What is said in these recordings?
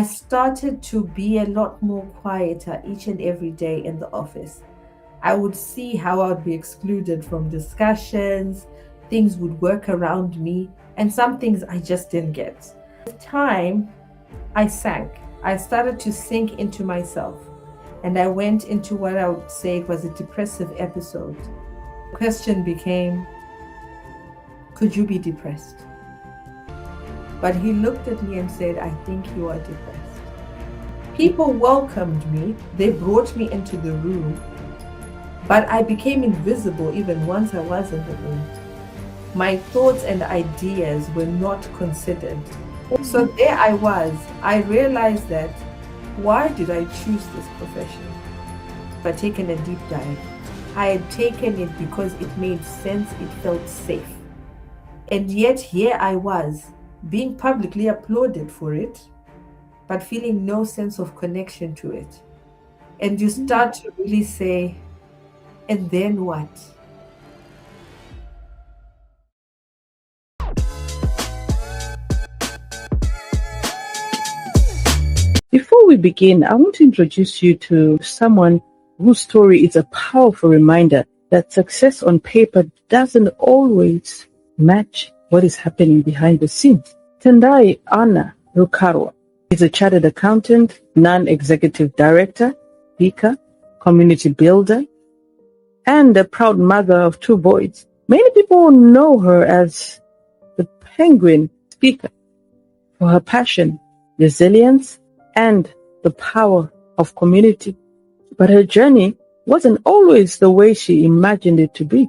started to be a lot more quieter each and every day in the office. I would see how I would be excluded from discussions, things would work around me, and some things I just didn't get. With time, I sank. I started to sink into myself, and I went into what I would say was a depressive episode. The question became, could you be depressed? But he looked at me and said, I think you are depressed. People welcomed me, they brought me into the room, but I became invisible even once I was in the room. My thoughts and ideas were not considered. So there I was. I realized that, why did I choose this profession? I'd taken a deep dive. I had taken it because it made sense, it felt safe. And yet here I was, being publicly applauded for it, but feeling no sense of connection to it. And you start to really say, and then what? Before we begin, I want to introduce you to someone whose story is a powerful reminder that success on paper doesn't always match what is happening behind the scenes. Tendai Annah Lucaro is a chartered accountant, non-executive director, speaker, community builder, and a proud mother of 2 boys. Many people know her as the Penguin Speaker for her passion, resilience, and the power of community. But her journey wasn't always the way she imagined it to be.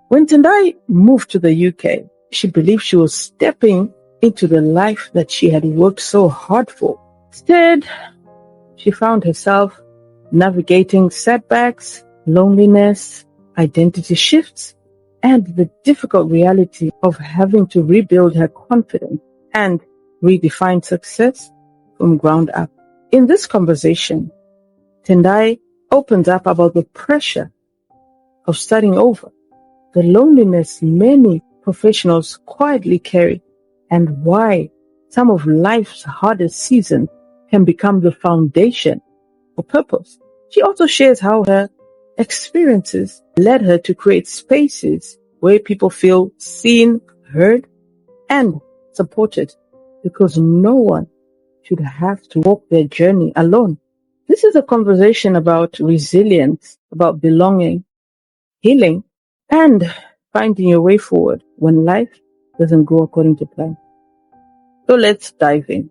When Tendai moved to the UK, she believed she was stepping into the life that she had worked so hard for. Instead, she found herself navigating setbacks, loneliness, identity shifts, and the difficult reality of having to rebuild her confidence and redefine success from ground up. In this conversation, Tendai opens up about the pressure of starting over, the loneliness many professionals quietly carry, and why some of life's hardest seasons can become the foundation for purpose. She also shares how her experiences led her to create spaces where people feel seen, heard, and supported, because no one should have to walk their journey alone. This is a conversation about resilience, about belonging, healing, and finding your way forward when life doesn't go according to plan. So let's dive in.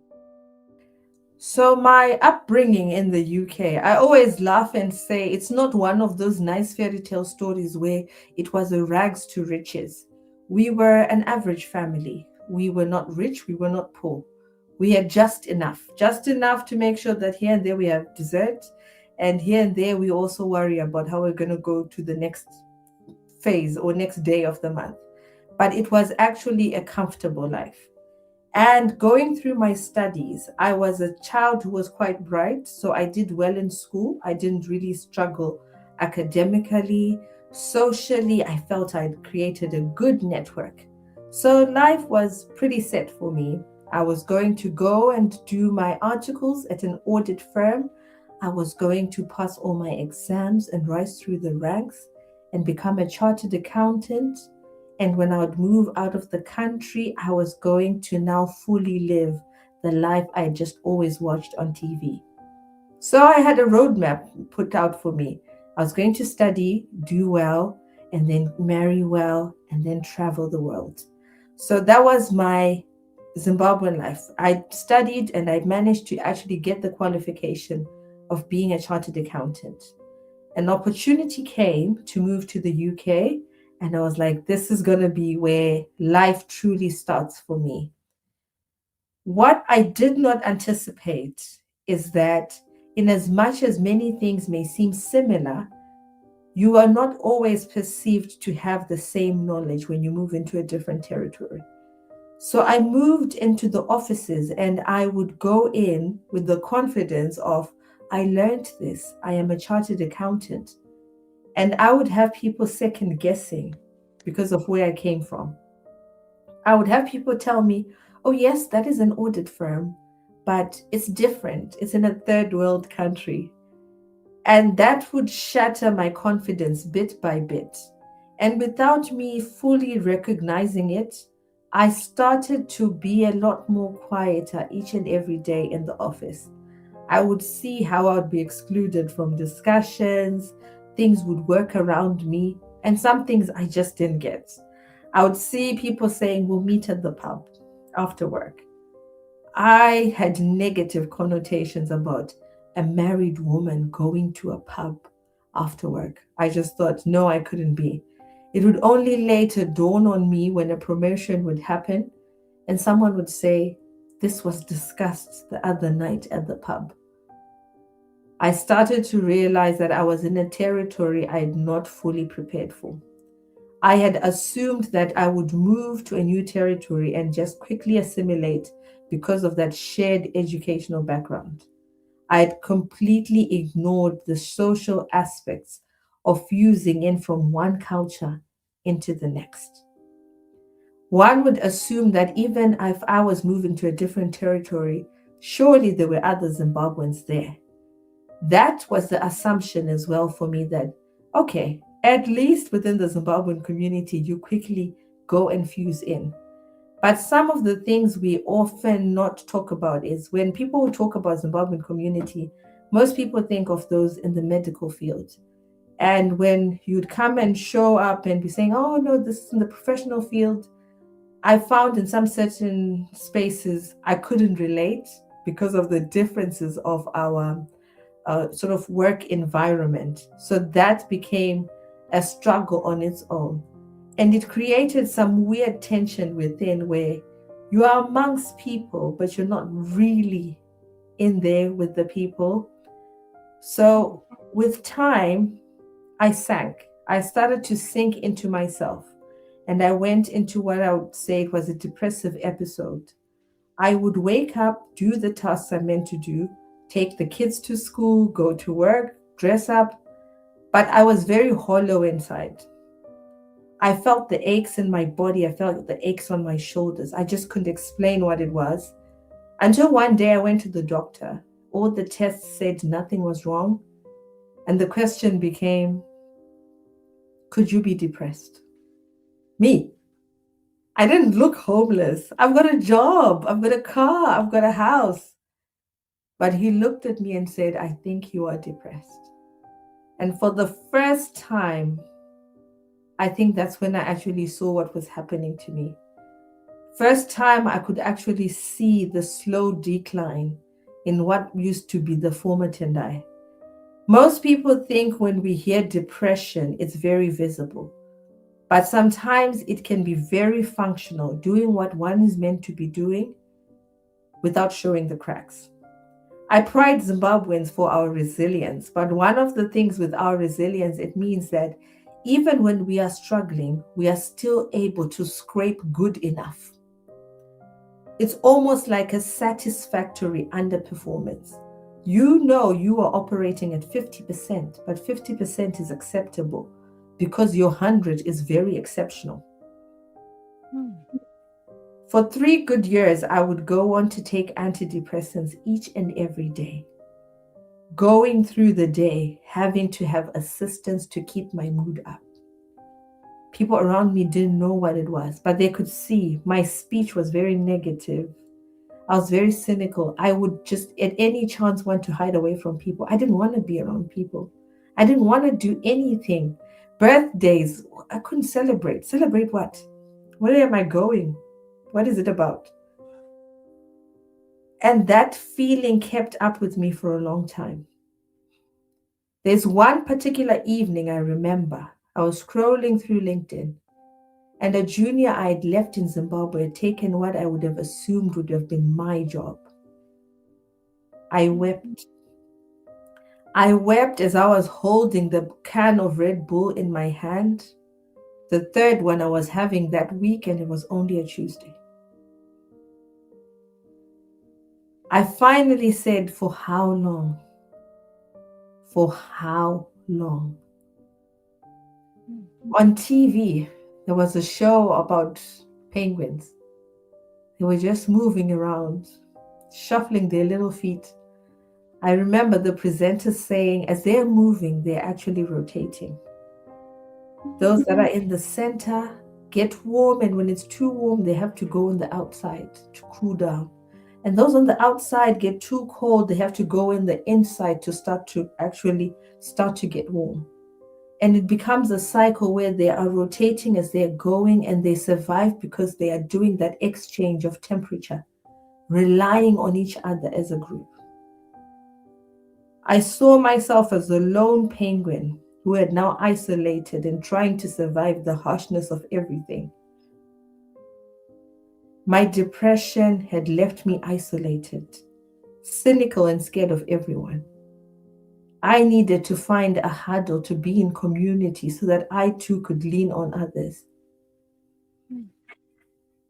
So my upbringing in the UK, I always laugh and say it's not one of those nice fairy tale stories where it was a rags to riches. We were an average family. We were not rich, we were not poor. We had just enough to make sure that here and there we have dessert, and here and there we also worry about how we're going to go to the next phase or next day of the month. But it was actually a comfortable life. And going through my studies, I was a child who was quite bright, so I did well in school. I didn't really struggle academically. Socially, I felt I'd created a good network. So life was pretty set for me. I was going to go and do my articles at an audit firm. I was going to pass all my exams and rise through the ranks and become a chartered accountant. And when I would move out of the country, I was going to now fully live the life I just always watched on TV. So I had a roadmap put out for me. I was going to study, do well, and then marry well, and then travel the world. So that was my Zimbabwean life. I studied and I managed to actually get the qualification of being a chartered accountant. An opportunity came to move to the UK, and I was like, this is going to be where life truly starts for me. What I did not anticipate is that in as much as many things may seem similar, you are not always perceived to have the same knowledge when you move into a different territory. So I moved into the offices and I would go in with the confidence of, I learned this, I am a chartered accountant. And I would have people second guessing because of where I came from. I would have people tell me, oh yes, that is an audit firm, but it's different. It's in a third world country. And that would shatter my confidence bit by bit. And without me fully recognizing it, I started to be a lot more quieter each and every day in the office. I would see how I would be excluded from discussions, things would work around me, and some things I just didn't get. I would see people saying, we'll meet at the pub after work. I had negative connotations about a married woman going to a pub after work. I just thought, no, I couldn't be. It would only later dawn on me when a promotion would happen and someone would say, this was discussed the other night at the pub. I started to realize that I was in a territory I had not fully prepared for. I had assumed that I would move to a new territory and just quickly assimilate because of that shared educational background. I had completely ignored the social aspects of fusing in from one culture into the next. One would assume that even if I was moving to a different territory, surely there were other Zimbabweans there. That was the assumption as well for me that, okay, at least within the Zimbabwean community, you quickly go and fuse in. But some of the things we often not talk about is when people talk about Zimbabwean community, most people think of those in the medical field. And when you'd come and show up and be saying, oh no, this is in the professional field, I found in some certain spaces I couldn't relate because of the differences of our sort of work environment. So that became a struggle on its own. And it created some weird tension within where you are amongst people, but you're not really in there with the people. So with time, I sank. I started to sink into myself. And I went into what I would say it was a depressive episode. I would wake up, do the tasks I meant to do, take the kids to school, go to work, dress up, but I was very hollow inside. I felt the aches in my body. I felt the aches on my shoulders. I just couldn't explain what it was. Until one day I went to the doctor. All the tests said nothing was wrong. And the question became, could you be depressed? Me. I didn't look homeless. I've got a job. I've got a car. I've got a house. But he looked at me and said, I think you are depressed. And for the first time, I think that's when I actually saw what was happening to me. First time I could actually see the slow decline in what used to be the former Tendai. Most people think when we hear depression, it's very visible. But sometimes it can be very functional, doing what one is meant to be doing without showing the cracks. I pride Zimbabweans for our resilience, but one of the things with our resilience, it means that even when we are struggling, we are still able to scrape good enough. It's almost like a satisfactory underperformance. You know you are operating at 50%, but 50% is acceptable because your 100 is very exceptional. For 3 good years, I would go on to take antidepressants each and every day. Going through the day, having to have assistance to keep my mood up. People around me didn't know what it was, but they could see my speech was very negative. I was very cynical. I would just, at any chance, want to hide away from people. I didn't want to be around people. I didn't want to do anything. Birthdays, I couldn't celebrate. Celebrate what? Where am I going? What is it about? And that feeling kept up with me for a long time. There's one particular evening I remember. I was scrolling through LinkedIn, and a junior I had left in Zimbabwe had taken what I would have assumed would have been my job. I wept. I wept as I was holding the can of Red Bull in my hand. The third one I was having that week, and it was only a Tuesday. I finally said, for how long? For how long? On TV, there was a show about penguins. They were just moving around. shuffling their little feet. I remember the presenters saying, as they're moving, they're actually rotating. Those that are in the center get warm, and when it's too warm, they have to go on the outside to cool down. And those on the outside get too cold, they have to go in the inside to start to get warm. And it becomes a cycle where they are rotating as they're going, and they survive because they are doing that exchange of temperature, relying on each other as a group. I saw myself as a lone penguin who had now isolated and trying to survive the harshness of everything. My depression had left me isolated, cynical, and scared of everyone. I needed to find a huddle to be in community so that I too could lean on others.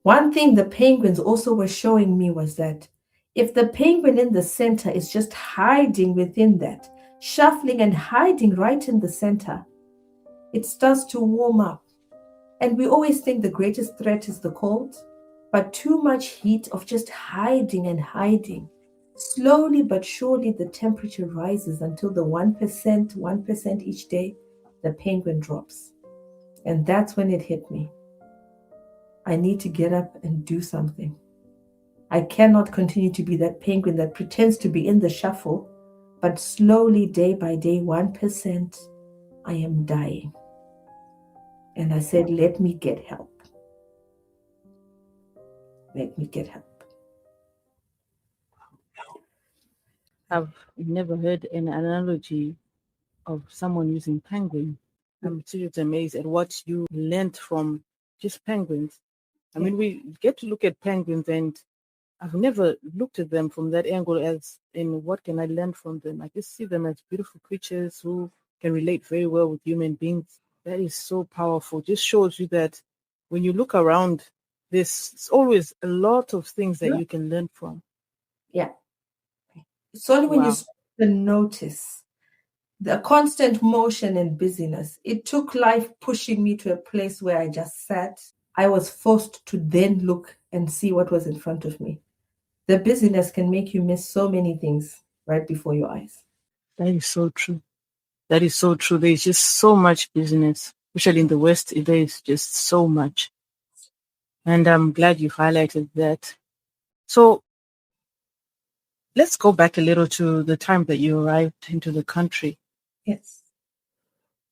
One thing the penguins also were showing me was that if the penguin in the center is just hiding within that, shuffling and hiding right in the center, it starts to warm up. And we always think the greatest threat is the cold, but too much heat of just hiding and hiding. Slowly but surely, the temperature rises until the 1% each day, the penguin drops. And that's when it hit me. I need to get up and do something. I cannot continue to be that penguin that pretends to be in the shuffle, but slowly, day by day, 1%, I am dying. And I said, let me get help. Let me get help. I've never heard an analogy of someone using penguin. I'm seriously amazed at what you learned from just penguins. I mean, we get to look at penguins, and I've never looked at them from that angle as in what can I learn from them. I just see them as beautiful creatures who can relate very well with human beings. That is so powerful. Just shows you that when you look around, there's always a lot of things that you can learn from. Yeah. It's only when you Wow. start to notice the constant motion and busyness. It took life pushing me to a place where I just sat. I was forced to then look and see what was in front of me. The busyness can make you miss so many things right before your eyes. That is so true. That is so true. There's just so much business, especially in the West. There is just so much. And I'm glad you highlighted that. So let's go back a little to the time that you arrived into the country. Yes.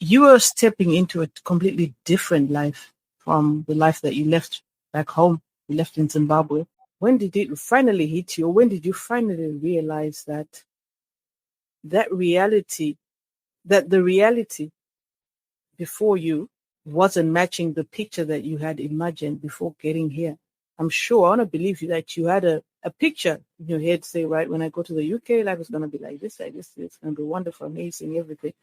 You were stepping into a completely different life from the life that you left back home. You left in Zimbabwe. When did it finally hit you? Or when did you finally realize that that reality, that the reality before you wasn't matching the picture that you had imagined before getting here? I'm sure, I want to believe you that you had a picture in your head, say, right, when I go to the UK, life is going to be like this, it's going to be wonderful, amazing, everything.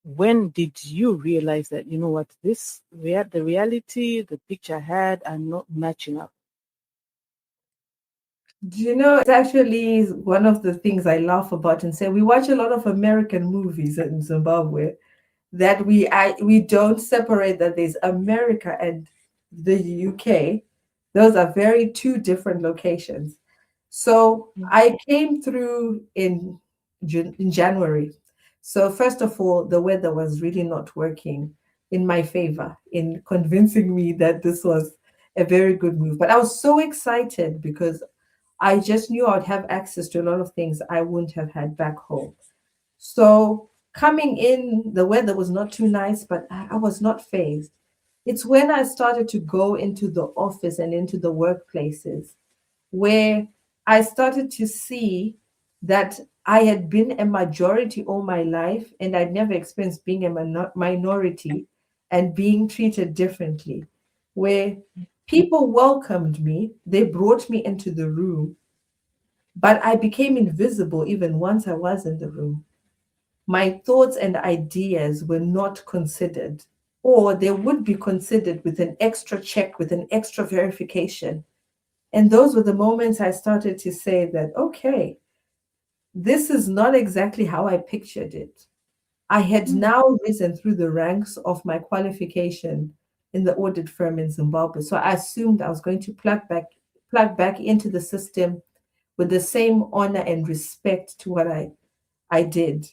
When did you realize that, you know what, the reality, the picture I had are not matching up? Do you know, it's actually one of the things I laugh about and say we watch a lot of American movies in Zimbabwe that we don't separate that there's America and the UK. Those are very two different locations. So I came through in January. So first of all, the weather was really not working in my favor in convincing me that this was a very good move. But I was so excited because I just knew I'd have access to a lot of things I wouldn't have had back home. So coming in, the weather was not too nice, but I was not phased. It's when I started to go into the office and into the workplaces where I started to see that I had been a majority all my life and I'd never experienced being a minority and being treated differently. Where people welcomed me, they brought me into the room, but I became invisible even once I was in the room. My thoughts and ideas were not considered, or they would be considered with an extra check, with an extra verification. And those were the moments I started to say that, okay, this is not exactly how I pictured it. I had now risen through the ranks of my qualification in the audit firm in Zimbabwe. So I assumed I was going to plug back into the system with the same honor and respect to what I did.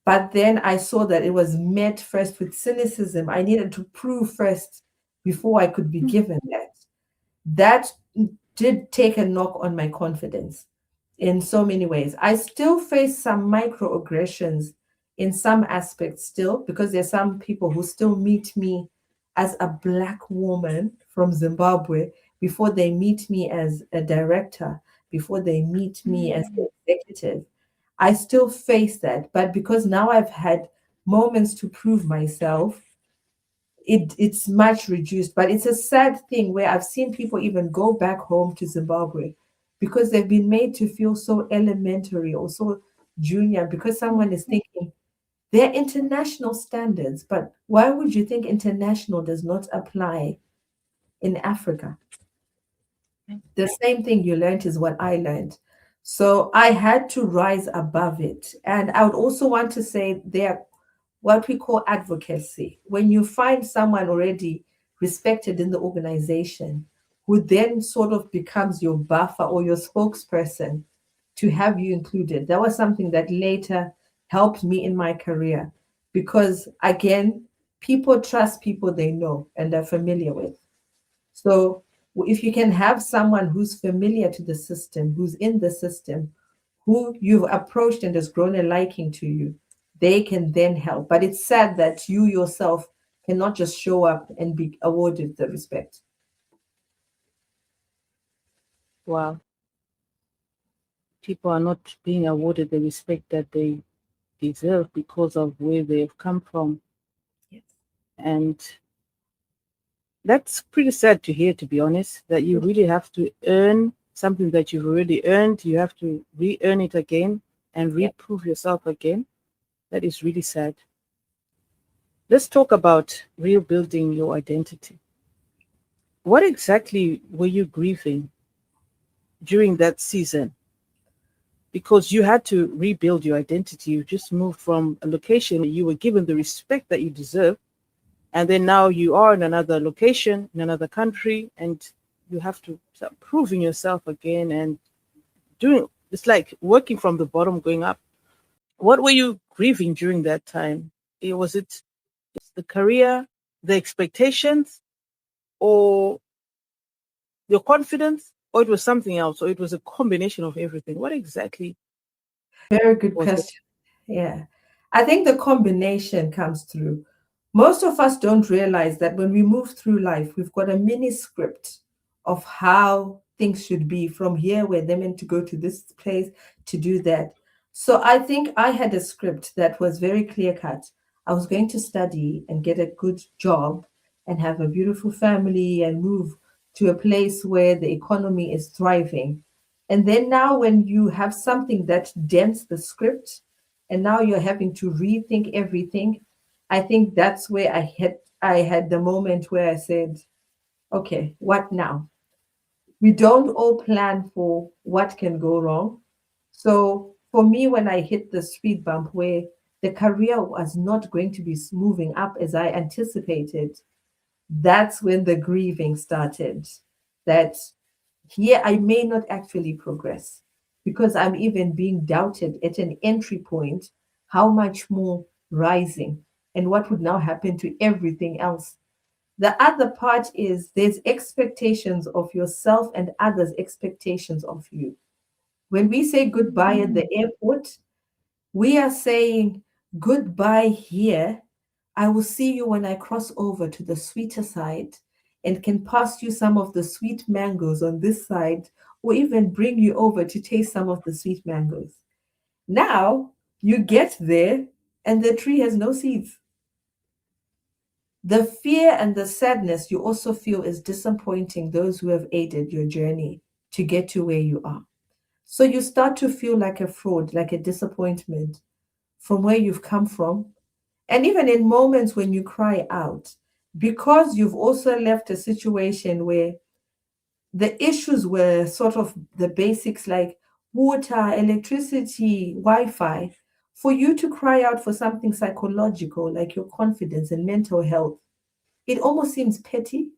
But then I saw that it was met first with cynicism. I needed to prove first before I could be given that. That did take a knock on my confidence in so many ways. I still face some microaggressions in some aspects still, because there's some people who still meet me as a black woman from Zimbabwe before they meet me as a director, before they meet me as an executive. I still face that, but because now I've had moments to prove myself, it's much reduced. But it's a sad thing where I've seen people even go back home to Zimbabwe because they've been made to feel so elementary or so junior, because someone is thinking they're international standards. But why would you think international does not apply in Africa? The same thing you learned is what I learned. So I had to rise above it. And I would also want to say there what we call advocacy. When you find someone already respected in the organization who then sort of becomes your buffer or your spokesperson to have you included, that was something that later helped me in my career because, again, people trust people they know and are familiar with. So if you can have someone who's familiar to the system, who's in the system, who you've approached and has grown a liking to you, they can then help. But it's sad that you yourself cannot just show up and be awarded the respect. Wow. People are not being awarded the respect that they deserve because of where they've come from. Yes. And that's pretty sad to hear, to be honest, that you really have to earn something that you've already earned. You have to re earn it again and Yeah. reprove yourself again. That is really sad. Let's talk about rebuilding your identity. What exactly were you grieving during that season? Because you had to rebuild your identity. You just moved from a location, you were given the respect that you deserve, and then now you are in another location, in another country, and you have to start proving yourself again and doing it's like working from the bottom going up. What were you grieving during that time? Was it the career, the expectations, or your confidence, or it was something else, or it was a combination of everything? What exactly Very good was it? question. Yeah. I think the combination comes through. Most of us don't realize that when we move through life, we've got a mini script of how things should be from here, where they're meant to go to this place to do that. So I think I had a script that was very clear cut. I was going to study and get a good job and have a beautiful family and move to a place where the economy is thriving. And then now, when you have something that dents the script, and now you're having to rethink everything, I think that's where I had the moment where I said, okay, what now? We don't all plan for what can go wrong. So for me, when I hit the speed bump where the career was not going to be moving up as I anticipated, that's when the grieving started. That here I may not actually progress because I'm even being doubted at an entry point. How much more rising? And what would now happen to everything else? The other part is there's expectations of yourself and others' expectations of you. When we say goodbye at the airport, we are saying goodbye here. I will see you when I cross over to the sweeter side and can pass you some of the sweet mangoes on this side, or even bring you over to taste some of the sweet mangoes. Now you get there and the tree has no seeds. The fear and the sadness you also feel is disappointing those who have aided your journey to get to where you are. So you start to feel like a fraud, like a disappointment from where you've come from. And even in moments when you cry out, because you've also left a situation where the issues were sort of the basics like water, electricity, Wi Fi, for you to cry out for something psychological like your confidence and mental health, it almost seems petty.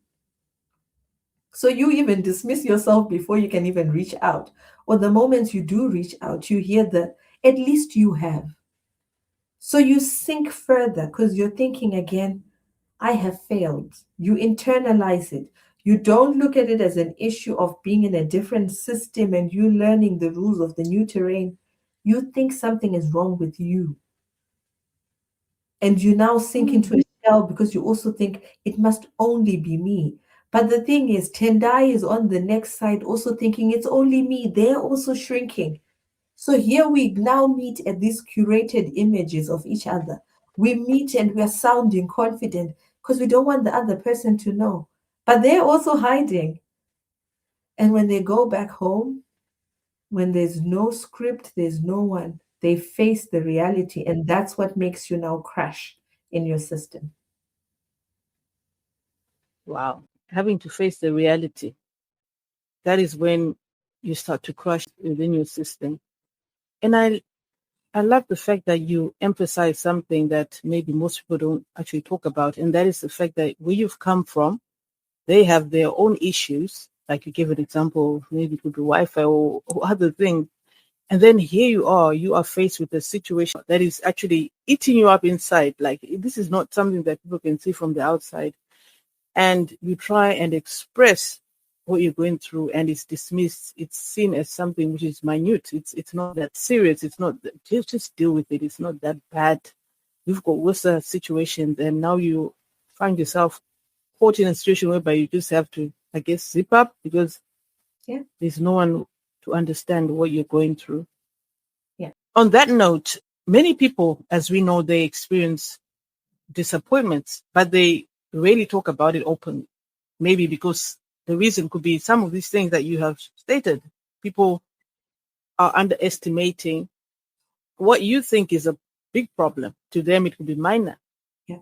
So you even dismiss yourself before you can even reach out. Or the moment you do reach out, you hear the, at least you have. So you sink further because you're thinking again, I have failed. You internalize it. You don't look at it as an issue of being in a different system and you learning the rules of the new terrain. You think something is wrong with you. And you now sink into a shell because you also think it must only be me. But the thing is, Tendai is on the next side also thinking it's only me. They're also shrinking. So here we now meet at these curated images of each other. We meet and we are sounding confident because we don't want the other person to know. But they're also hiding. And when they go back home, when there's no script, there's no one, they face the reality. And that's what makes you now crash in your system. Wow. Having to face the reality, that is when you start to crush within your system. And I love the fact that you emphasize something that maybe most people don't actually talk about, and that is the fact that where you've come from, they have their own issues. Like you gave an example, maybe it could be Wi-Fi or other things. And then here you are faced with a situation that is actually eating you up inside. Like this is not something that people can see from the outside. And you try and express what you're going through and it's dismissed. It's seen as something which is minute. It's not that serious. It's not just deal with it. It's not that bad. You've got worse situations and now you find yourself caught in a situation whereby you just have to, I guess, zip up because Yeah. there's no one to understand what you're going through. Yeah. On that note, many people, as we know, they experience disappointments, but they rarely talk about it openly. Maybe because the reason could be some of these things that you have stated. People are underestimating what you think is a big problem. To them, it could be minor. Yeah.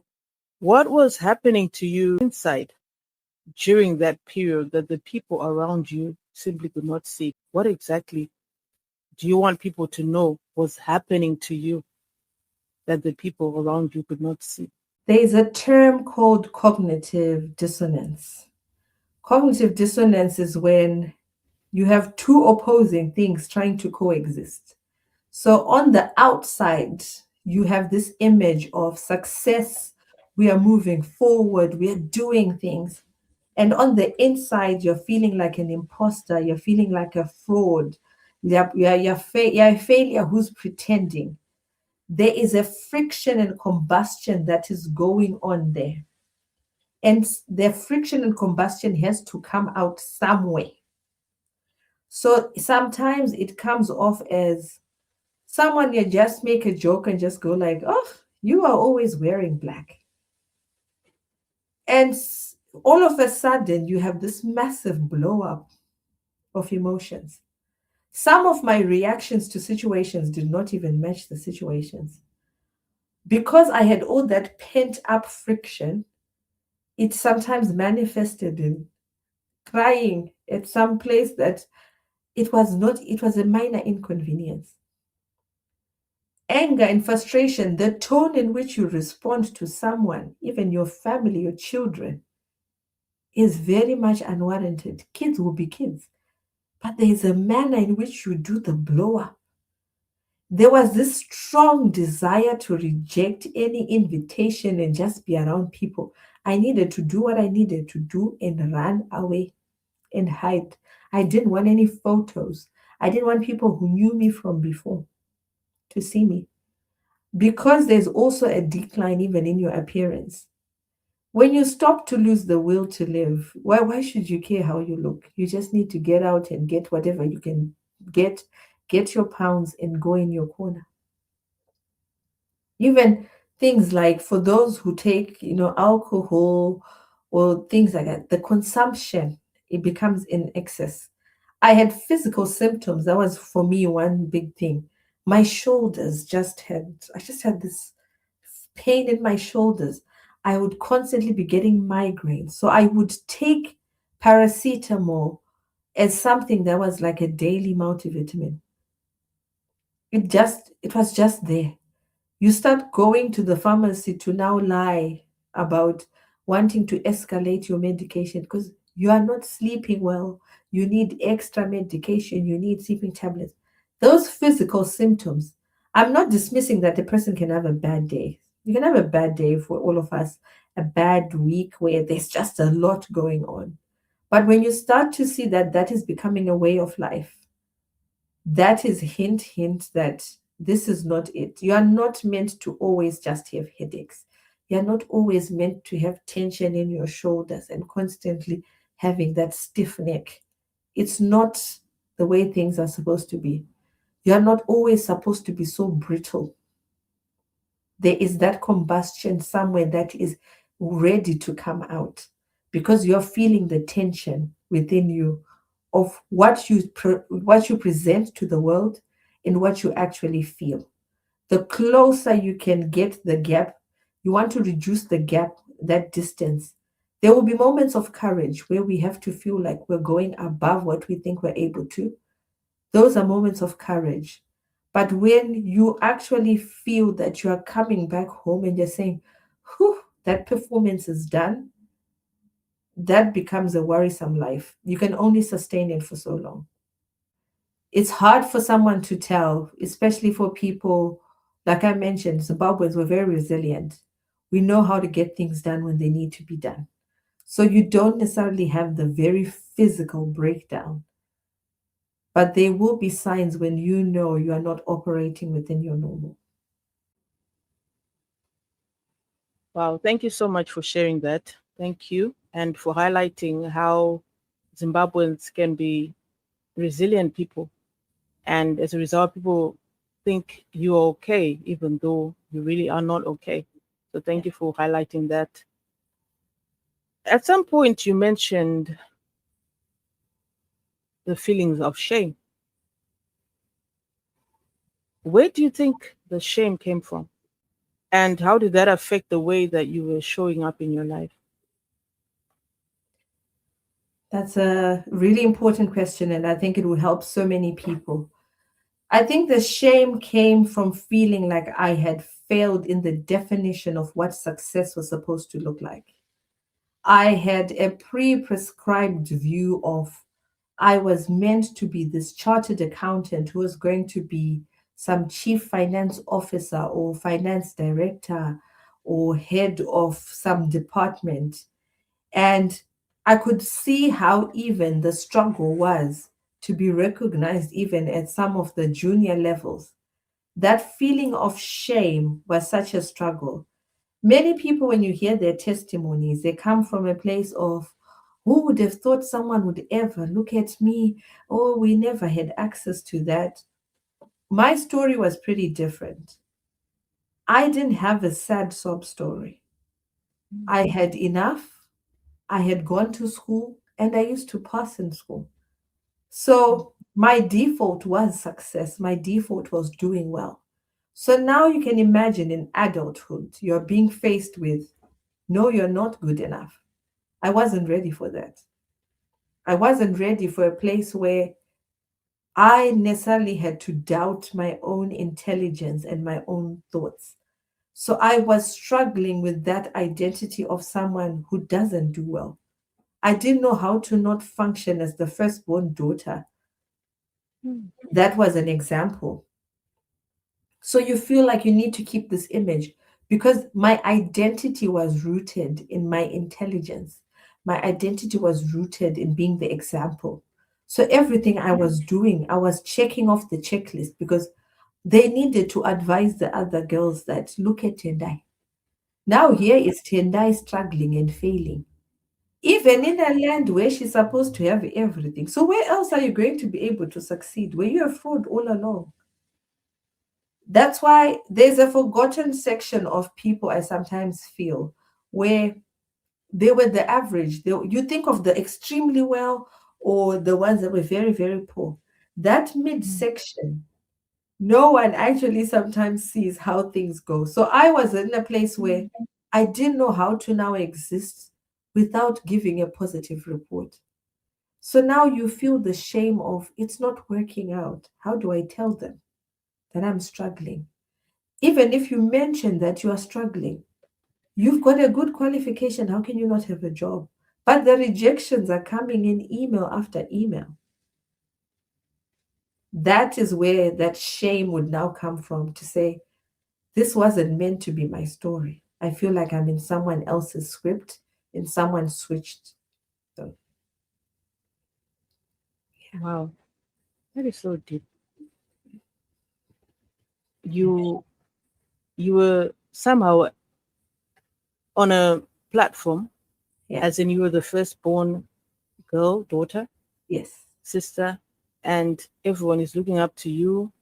What was happening to you inside during that period that the people around you simply could not see? What exactly do you want people to know was happening to you that the people around you could not see? There is a term called cognitive dissonance. Cognitive dissonance is when you have two opposing things trying to coexist. So on the outside, you have this image of success. We are moving forward, we are doing things. And on the inside, you're feeling like an imposter, you're feeling like a fraud, you're a failure who's pretending. There is a friction and combustion that is going on there. And the friction and combustion has to come out some way. So sometimes it comes off as someone you just make a joke and just go like, "Oh, you are always wearing black." And all of a sudden you have this massive blow up of emotions. Some of my reactions to situations did not even match the situations. Because I had all that pent up friction, it sometimes manifested in crying at some place that it was not, it was a minor inconvenience. Anger and frustration, the tone in which you respond to someone, even your family, your children, is very much unwarranted. Kids will be kids, but there is a manner in which you do the blow up. There was this strong desire to reject any invitation and just be around people. I needed to do what I needed to do and run away and hide. I didn't want any photos. I didn't want people who knew me from before to see me. Because there's also a decline even in your appearance. When you stop to lose the will to live, why should you care how you look? You just need to get out and get whatever you can get, get your pounds and go in your corner. Even things like for those who take, alcohol or things like that, the consumption, it becomes in excess. I had physical symptoms. That was for me one big thing. My shoulders I just had this pain in my shoulders. I would constantly be getting migraines. So I would take paracetamol as something that was like a daily multivitamin. It was just there. You start going to the pharmacy to now lie about wanting to escalate your medication because You are not sleeping well. You need extra medication. You need sleeping tablets. Those physical symptoms. I'm not dismissing that the person can have a bad day. You can have a bad day for all of us, a bad week where there's just a lot going on. But when you start to see that that is becoming a way of life, that is hint that this is not it. You are not meant to always just have headaches. You are not always meant to have tension in your shoulders and constantly having that stiff neck. It's not the way things are supposed to be. You are not always supposed to be so brittle. There is that combustion somewhere that is ready to come out because you're feeling the tension within you of what you present to the world and what you actually feel. The closer you can get the gap, you want to reduce the gap, that distance. There will be moments of courage where we have to feel like we're going above what we think we're able to. Those are moments of courage. But when you actually feel that you are coming back home and you're saying, whew, that performance is done, that becomes a worrisome life. You can only sustain it for so long. It's hard for someone to tell, especially for people, like I mentioned, Zimbabweans were very resilient. We know how to get things done when they need to be done. So you don't necessarily have the very physical breakdown, but there will be signs when you know you are not operating within your normal. Wow, thank you so much for sharing that. Thank you. And for highlighting how Zimbabweans can be resilient people. And as a result, people think you're okay, even though you really are not okay. So thank you for highlighting that. At some point, you mentioned the feelings of shame. Where do you think the shame came from? And how did that affect the way that you were showing up in your life? That's a really important question, and I think it will help so many people. I think the shame came from feeling like I had failed in the definition of what success was supposed to look like. I had a pre prescribed view of I was meant to be this chartered accountant who was going to be some chief finance officer or finance director or head of some department. And I could see how even the struggle was to be recognized, even at some of the junior levels. That feeling of shame was such a struggle. Many people, when you hear their testimonies, they come from a place of, who would have thought someone would ever look at me? Oh, we never had access to that. My story was pretty different. I didn't have a sad sob story. I had enough. I had gone to school and I used to pass in school. So my default was success. My default was doing well. So now you can imagine in adulthood, you're being faced with, no, you're not good enough. I wasn't ready for that. I wasn't ready for a place where I necessarily had to doubt my own intelligence and my own thoughts. So I was struggling with that identity of someone who doesn't do well. I didn't know how to not function as the firstborn daughter. Hmm. That was an example. So you feel like you need to keep this image because my identity was rooted in my intelligence. My identity was rooted in being the example. So everything I was doing, I was checking off the checklist because they needed to advise the other girls that look at Tendai. Now here is Tendai struggling and failing. Even in a land where she's supposed to have everything. So where else are you going to be able to succeed? Were you a fraud all along? That's why there's a forgotten section of people I sometimes feel where they were the average. You think of the extremely well or the ones that were very, very poor. That midsection, no one actually sometimes sees how things go. So I was in a place where I didn't know how to now exist without giving a positive report. So now you feel the shame of it's not working out. How do I tell them that I'm struggling? Even if you mention that you are struggling, you've got a good qualification. How can you not have a job? But the rejections are coming in email after email. That is where that shame would now come from, to say, this wasn't meant to be my story. I feel like I'm in someone else's script and someone switched. So, Wow, that is so deep. You you were somehow on a platform, yeah. as in you were the firstborn girl, daughter, Yes. sister, and everyone is looking up to you.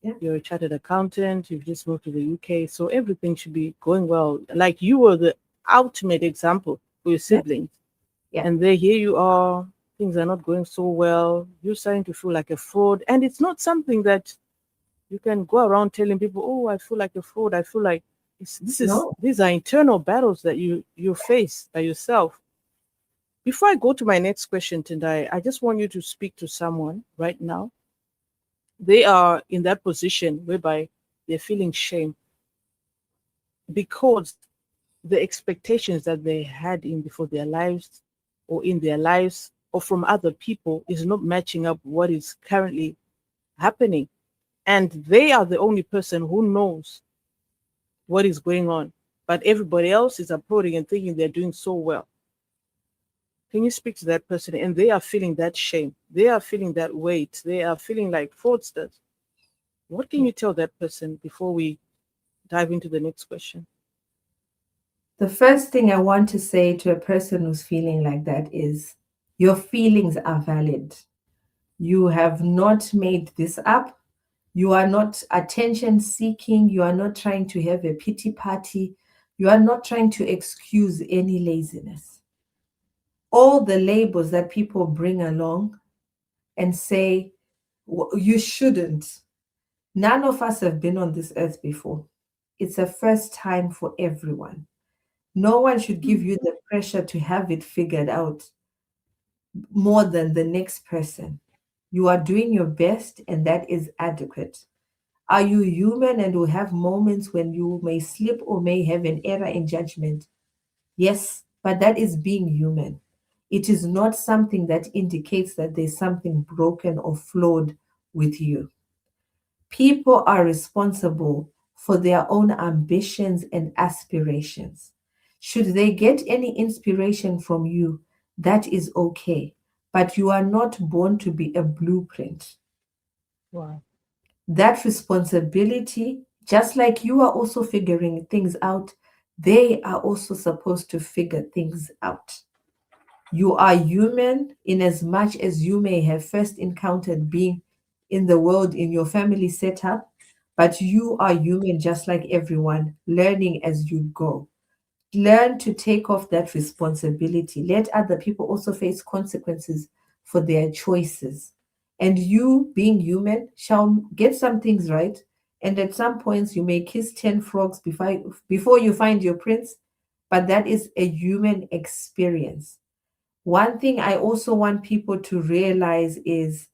Yeah. You're a chartered accountant, you've just moved to the UK, so everything should be going well. Like you were the ultimate example for your Yeah. siblings. Yeah. And there, here you are, things are not going so well. You're starting to feel like a fraud. And it's not something that you can go around telling people, oh, I feel like a fraud. I feel like No. these are internal battles that you face by yourself. Before I go to my next question, Tendai, I just want you to speak to someone right now. They are in that position whereby they're feeling shame because the expectations that they had in before their lives or in their lives or from other people is not matching up what is currently happening. And they are the only person who knows what is going on. But everybody else is applauding and thinking they're doing so well. Can you speak to that person? And they are feeling that shame. They are feeling that weight. They are feeling like fraudsters. What can Yeah. you tell that person before we dive into the next question? The first thing I want to say to a person who's feeling like that is, your feelings are valid. You have not made this up. You are not attention seeking. You are not trying to have a pity party. You are not trying to excuse any laziness. All the labels that people bring along and say, You shouldn't." None of us have been on this earth before. It's a first time for everyone. No one should give you the pressure to have it figured out more than the next person. You are doing your best, and that is adequate. Are you human and will have moments when you may slip or may have an error in judgment? Yes, but that is being human. It is not something that indicates that there's something broken or flawed with you. People are responsible for their own ambitions and aspirations. Should they get any inspiration from you, that is okay. But you are not born to be a blueprint. Wow. That responsibility, just like you are also figuring things out, they are also supposed to figure things out. You are human in as much as you may have first encountered being in the world in your family setup, but you are human just like everyone, learning as you go. Learn to take off that responsibility. Let other people also face consequences for their choices. And you, being human, shall get some things right. And at some points, you may kiss 10 frogs before you find your prince, but that is a human experience. One thing I also want people to realize is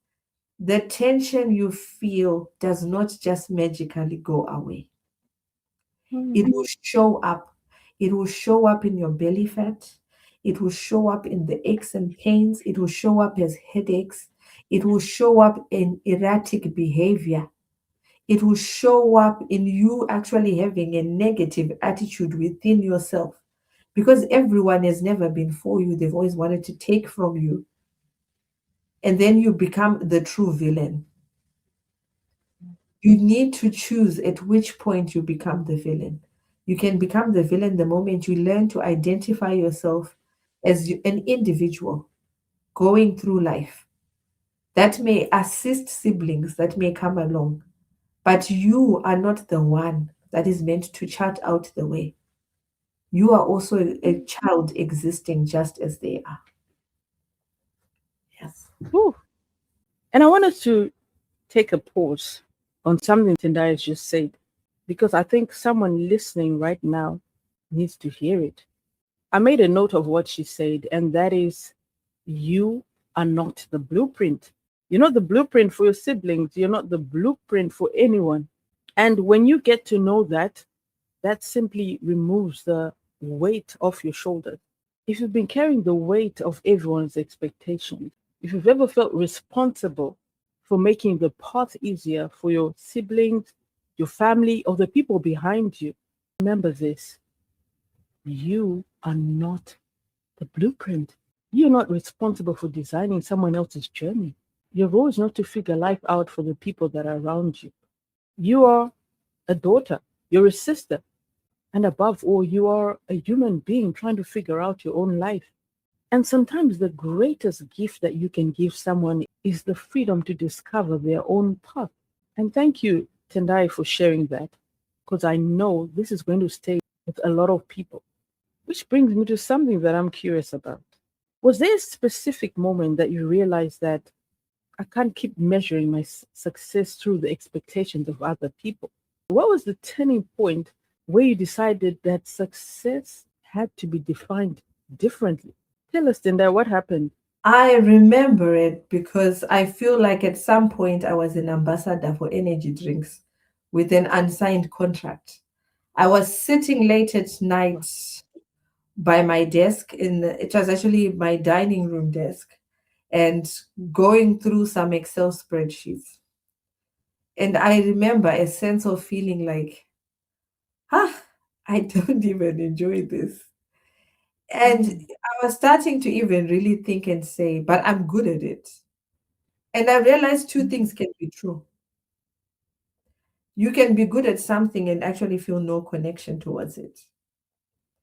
the tension you feel does not just magically go away. It Hmm. will show up. It will show up in your belly fat. It will show up in the aches and pains. It will show up as headaches. It will show up in erratic behavior. It will show up in you actually having a negative attitude within yourself, because everyone has never been for you. They've always wanted to take from you. And then you become the true villain. You need to choose at which point you become the villain. You can become the villain the moment you learn to identify yourself as an individual going through life. That may assist siblings that may come along, but you are not the one that is meant to chart out the way. You are also a child existing just as they are. Yes. Whew. And I wanted to take a pause on something Tendai has just said, because I think someone listening right now needs to hear it. I made a note of what she said, and that is, you are not the blueprint. You're not the blueprint for your siblings. You're not the blueprint for anyone. And when you get to know that, that simply removes the weight off your shoulders. If you've been carrying the weight of everyone's expectations, if you've ever felt responsible for making the path easier for your siblings, your family, or the people behind you, remember this: you are not the blueprint. You're not responsible for designing someone else's journey. Your role is not to figure life out for the people that are around you. You are a daughter, you're a sister, and above all, you are a human being trying to figure out your own life. And sometimes the greatest gift that you can give someone is the freedom to discover their own path. And thank you, Tendai, for sharing that, because I know this is going to stay with a lot of people. Which brings me to something that I'm curious about. Was there a specific moment that you realized that I can't keep measuring my success through the expectations of other people? What was the turning point where you decided that success had to be defined differently? Tell us, Tendai, what happened? I remember it because I feel like at some point I was an ambassador for energy drinks with an unsigned contract. I was sitting late at night by my desk it was actually my dining room desk, and going through some Excel spreadsheets. And I remember a sense of feeling like, ah, I don't even enjoy this. And Mm, I was starting to even really think and say, but I'm good at it. And I realized two mm, things can be true. You can be good at something and actually feel no connection towards it.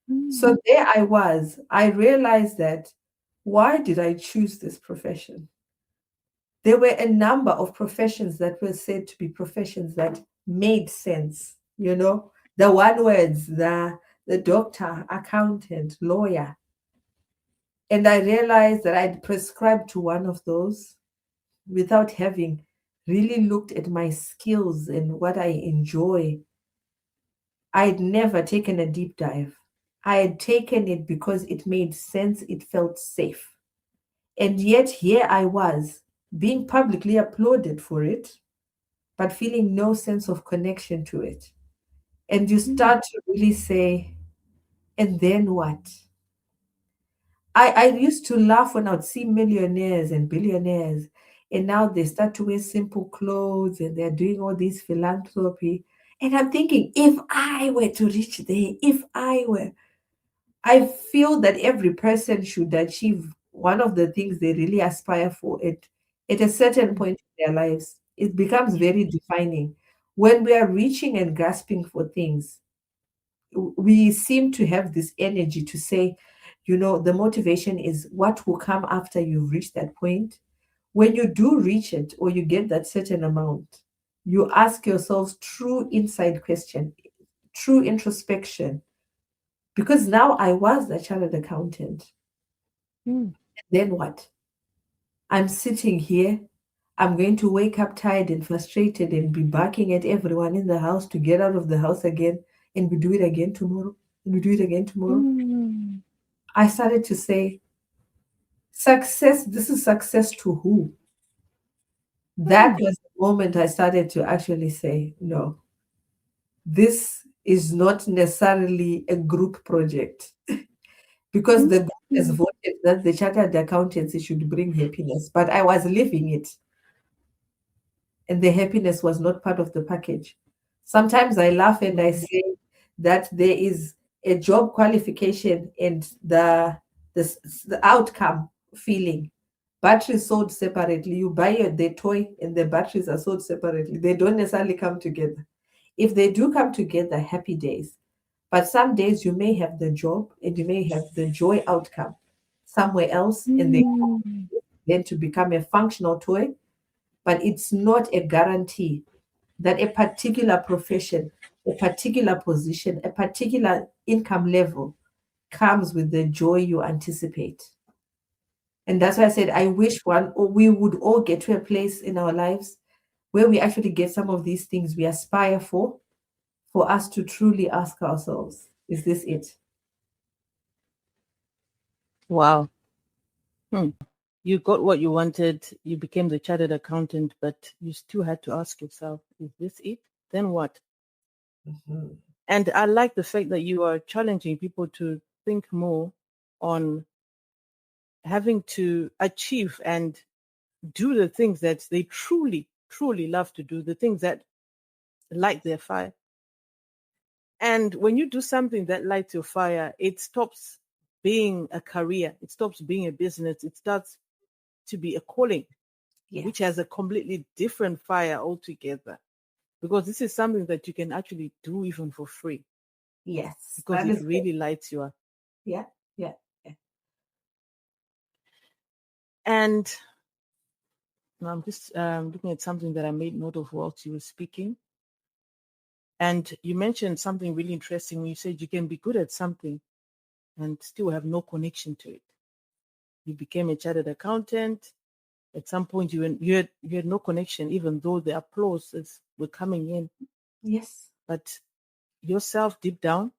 mm, So there I was. I realized that why did I choose this profession? There were a number of professions that were said to be professions that made sense, the one words, the doctor, accountant, lawyer. And I realized that I'd prescribed to one of those without having really looked at my skills and what I enjoy. I'd never taken a deep dive. I had taken it because it made sense, it felt safe. And yet here I was, being publicly applauded for it, but feeling no sense of connection to it. And you mm, start to really say, and then what? I used to laugh when I'd see millionaires and billionaires, and now they start to wear simple clothes and they're doing all this philanthropy. And I'm thinking, if I were to reach there, if I were, I feel that every person should achieve one of the things they really aspire for at a certain mm, point in their lives. It becomes very defining. When we are reaching and grasping for things, we seem to have this energy to say, the motivation is what will come after you've reached that point. When you do reach it or you get that certain amount, you ask yourselves true inside question, true introspection. Because now I was the chartered accountant. mm, Then what? I'm sitting here. I'm going to wake up tired and frustrated and be barking at everyone in the house to get out of the house again, and we do it again tomorrow. And we do it again tomorrow. mm, I started to say, success, this is success to who? That mm, was the moment I started to actually say, no, this is not necessarily a group project, because the group has mm, voted that the chartered accountancy should bring happiness, but I was living it, and the happiness was not part of the package. Sometimes I laugh and I wow. say that there is a job qualification and the outcome feeling. Batteries sold separately. You buy the toy and the batteries are sold separately. They don't necessarily come together. If they do come together, happy days. But some days you may have the job and you may have the joy outcome somewhere else, and they Mm, then to become a functional toy, but it's not a guarantee that a particular profession, a particular position, a particular income level comes with the joy you anticipate. And that's why I said I wish one or we would all get to a place in our lives where we actually get some of these things we aspire for us to truly ask ourselves, is this it? wow. Hmm. You got what you wanted, you became the chartered accountant, but you still had to ask yourself, is this it? Then what? Mhm. And I like the fact that you are challenging people to think more on having to achieve and do the things that they truly, truly love to do, the things that light their fire. And when you do something that lights your fire, it stops being a career, it stops being a business, it starts to be a calling, which has Yes. a completely different fire altogether. Because this is something that you can actually do even for free, Yes. because That it is good. really lights you up. Yeah. Yeah. Yeah. And now I'm just looking at something that I made note of whilst you were speaking. And you mentioned something really interesting when you said you can be good at something and still have no connection to it. You became a chartered accountant. At some point, you had no connection, even though the applauses were coming in. Yes. But yourself, deep down,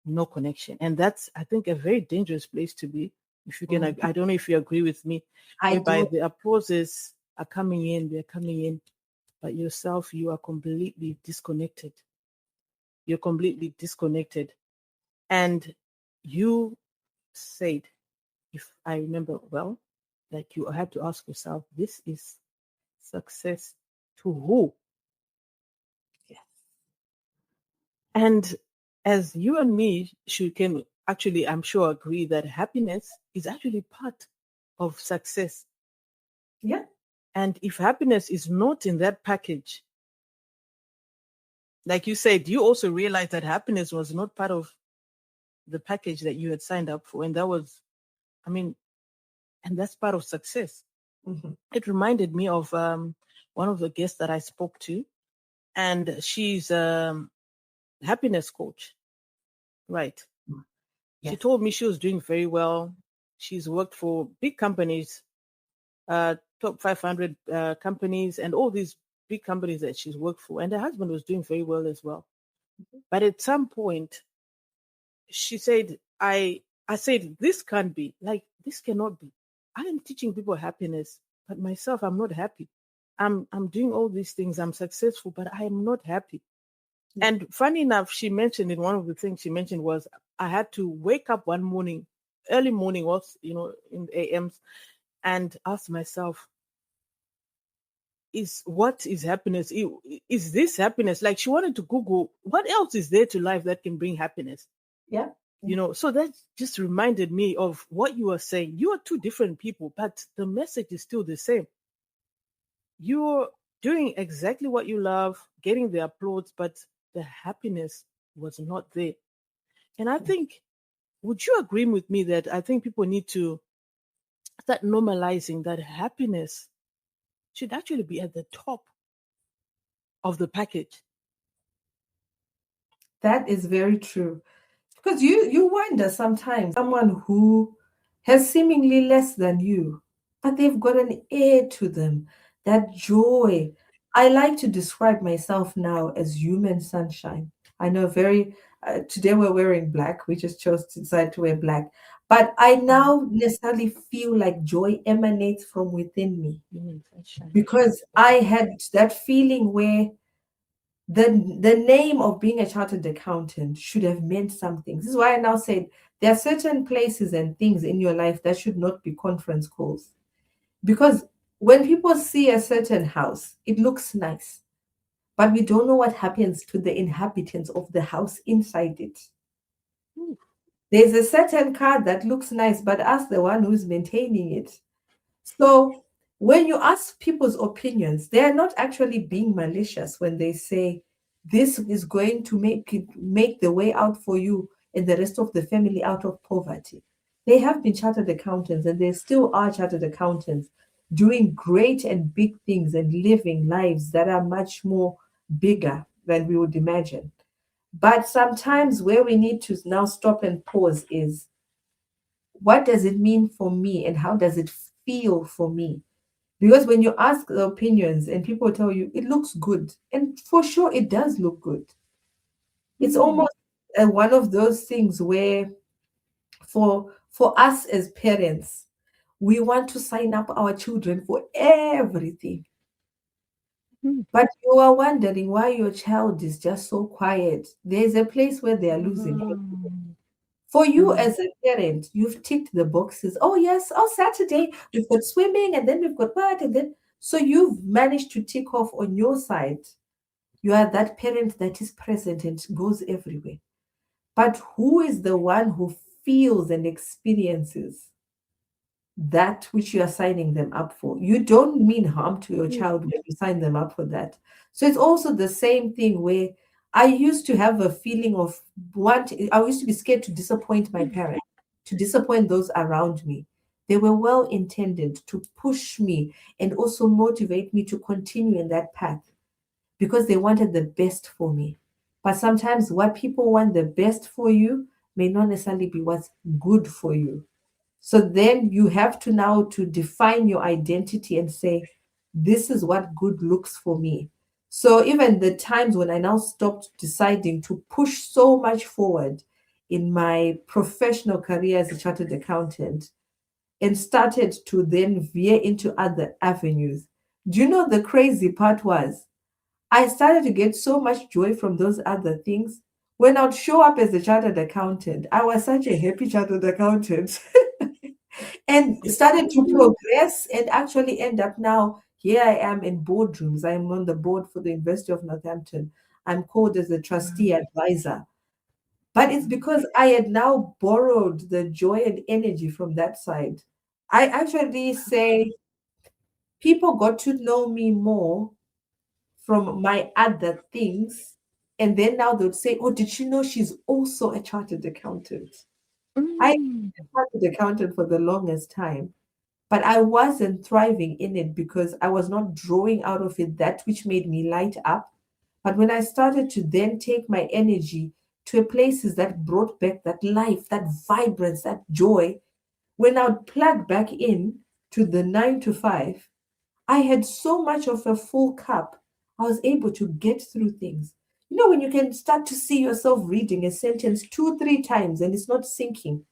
no connection, and that's, I think, a very dangerous place to be. If you can, Mhm. I don't know if you agree with me, I whereby do. the applauses are coming in, they're coming in, but yourself, you are completely disconnected. You're completely disconnected, and you said, if I remember well, that you had to ask yourself, this is success to who? Yes. And as you and me should can actually, I'm sure, agree that happiness is actually part of success. Yeah. And if happiness is not in that package, like you said, you also realized that happiness was not part of the package that you had signed up for. And that was, I mean, and that's part of success. Hmm. It reminded me of one of the guests that I spoke to, and she's a happiness coach, right? She Yes. told me she was doing very well. She's worked for big companies, top 500 companies, and all these big companies that she's worked for. And her husband was doing very well as well. But at some point, she said, I said, this can't be. Like, this cannot be. I am teaching people happiness, but myself, I'm not happy. I'm doing all these things. I'm successful, but I am not happy. Yeah. And funny enough, she mentioned, in one of the things she mentioned was, I had to wake up one morning, early morning, was, in the AMs, and ask myself, is what is happiness? Is this happiness? Like, she wanted to Google what else is there to life that can bring happiness. Yeah. So that just reminded me of what you were saying. You are two different people, but the message is still the same. You're doing exactly what you love, getting the applause, but the happiness was not there. And I think, would you agree with me that I think people need to start normalizing that happiness should actually be at the top of the package? That is very true. Because you wonder sometimes someone who has seemingly less than you, but they've got an air to them, that joy. I like to describe myself now as human sunshine. I know very today we're wearing black. We just chose to decide to wear black. But I Mm. now necessarily feel like joy emanates from within me Human sunshine. because I had that feeling where the name of being a chartered accountant should have meant something. This is why I now said there are certain places and things in your life that should not be conference calls. Because when people see a certain house, it looks nice, but we don't know what happens to the inhabitants of the house inside it. Ooh. There's a certain car that looks nice, but ask the one who's maintaining it. So when you ask people's opinions, they are not actually being malicious when they say this is going to make the way out for you and the rest of the family out of poverty. They have been chartered accountants and they still are chartered accountants doing great and big things and living lives that are much more bigger than we would imagine. But sometimes where we need to now stop and pause is what does it mean for me and how does it feel for me? Because when you ask the opinions and people tell you it looks good, and for sure it does look good, it's Mm. almost one of those things where for us as parents, we want to sign up our children for everything. Mm. But you are wondering why your child is just so quiet. There's a place where they are losing. Mm. For you Mm. as a parent, you've ticked the boxes. Oh, yes. Oh, Saturday, we've got swimming, and then we've got what? And then, so you've managed to tick off on your side. You are that parent that is present and goes everywhere. But who is the one who feels and experiences that which you are signing them up for? You don't mean harm to your child when you sign them up for that. So it's also the same thing where I used to have a feeling of I used to be scared to disappoint my parents, to disappoint those around me. They were well intended to push me and also motivate me to continue in that path because they wanted the best for me. But sometimes what people want the best for you may not necessarily be what's good for you. So then you have to now to define your identity and say, this is what good looks for me. So even the times when I now stopped deciding to push so much forward in my professional career as a chartered accountant and started to then veer into other avenues. Do you know the crazy part was I started to get so much joy from those other things. When I'd show up as a chartered accountant, I was such a happy chartered accountant and started to progress and actually end up now. Here I am in boardrooms. I'm on the board for the University of Northampton. I'm called as a trustee advisor. But it's because I had now borrowed the joy and energy from that side. I actually say people got to know me more from my other things. And then now they'll say, oh, did you know she's also a chartered accountant? I Mm. was a chartered accountant for the longest time, but I wasn't thriving in it because I was not drawing out of it that which made me light up. But when I started to then take my energy to places that brought back that life, that vibrance, that joy, when I would plug back in to the 9 to 5, I had so much of a full cup. I was able to get through things. You know, when you can start to see yourself reading a sentence two, three times and it's not sinking.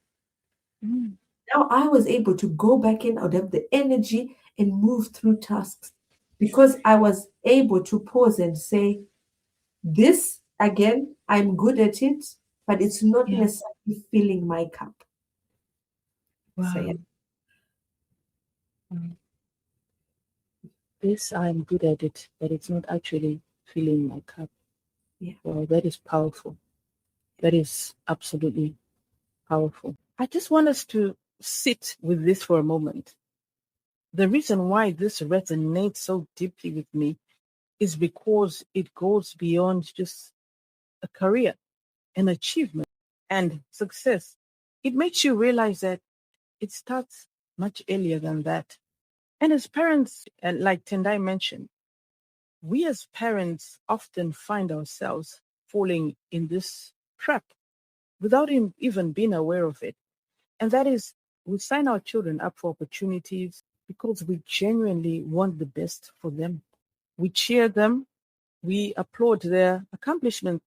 Mm. Now I was able to go back in, I would have the energy and move through tasks because I was able to pause and say, this again, I'm good at it, but it's not Yeah. necessarily filling my cup. So, yeah, Wow. Mm. This I'm good at it, but it's not actually filling my cup. yeah. Wow, that is powerful. That is absolutely powerful. I just want us to sit with this for a moment. The reason why this resonates so deeply with me is because it goes beyond just a career, an achievement, and success. It makes you realize that it starts much earlier than that. And as parents, and like Tendai mentioned, we as parents often find ourselves falling in this trap without even being aware of it. And that is, we sign our children up for opportunities because we genuinely want the best for them. We cheer them, we applaud their accomplishments.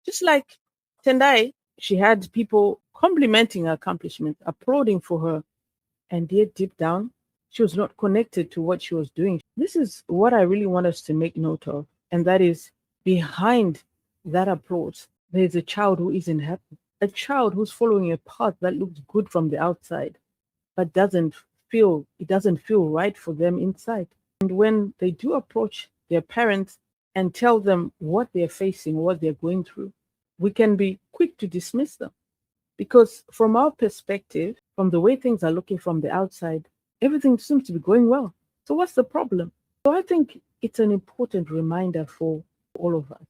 Just like Tendai, she had people complimenting her accomplishments, applauding for her, and yet deep down, she was not connected to what she was doing. This is what I really want us to make note of, and that is behind that applause, there's a child who isn't happy, a child who's following a path that looks good from the outside, but doesn't feel right for them inside. And when they do approach their parents and tell them what they're facing, what they're going through, we can be quick to dismiss them because, from our perspective, from the way things are looking from the outside, everything seems to be going well. So, what's the problem? So, I think it's an important reminder for all of us.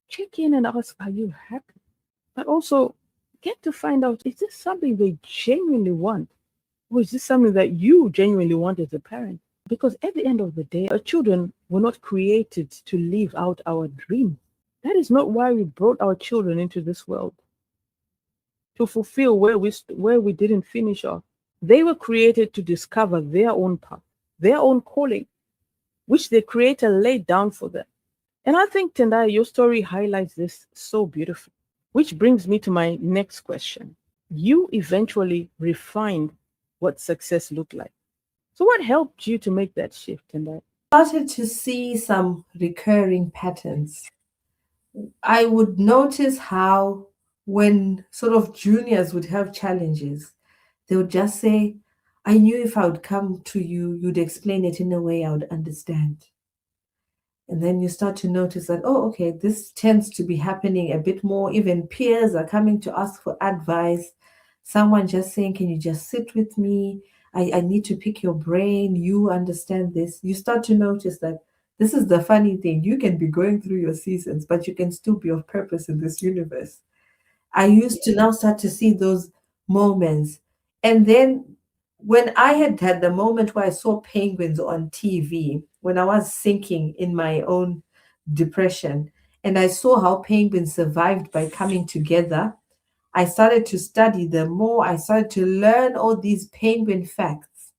Check in and ask, are you happy? But also get to find out, is this something they genuinely want? Or is this something that you genuinely want as a parent? Because at the end of the day, our children were not created to live out our dreams. That is not why we brought our children into this world, to fulfill where we didn't finish off. They were created to discover their own path, their own calling, which the Creator laid down for them. And I think, Tendai, your story highlights this so beautifully. Which brings me to my next question. You eventually refined what success looked like. So, what helped you to make that shift, Tendai? Started to see some recurring patterns. I would notice how when sort of juniors would have challenges, they would just say, I knew if I would come to you, you'd explain it in a way I would understand. And then you start to notice that, oh, okay, this tends to be happening a bit more. Even peers are coming to ask for advice. Someone just saying, can you just sit with me? I need to pick your brain. You understand this. You start to notice that this is the funny thing. You can be going through your seasons, but you can still be of purpose in this universe. I used to now start to see those moments. And then when I had the moment where I saw penguins on TV, when I was sinking in my own depression, and I saw how penguins survived by coming together, I started to study them more. I started to learn all these penguin facts.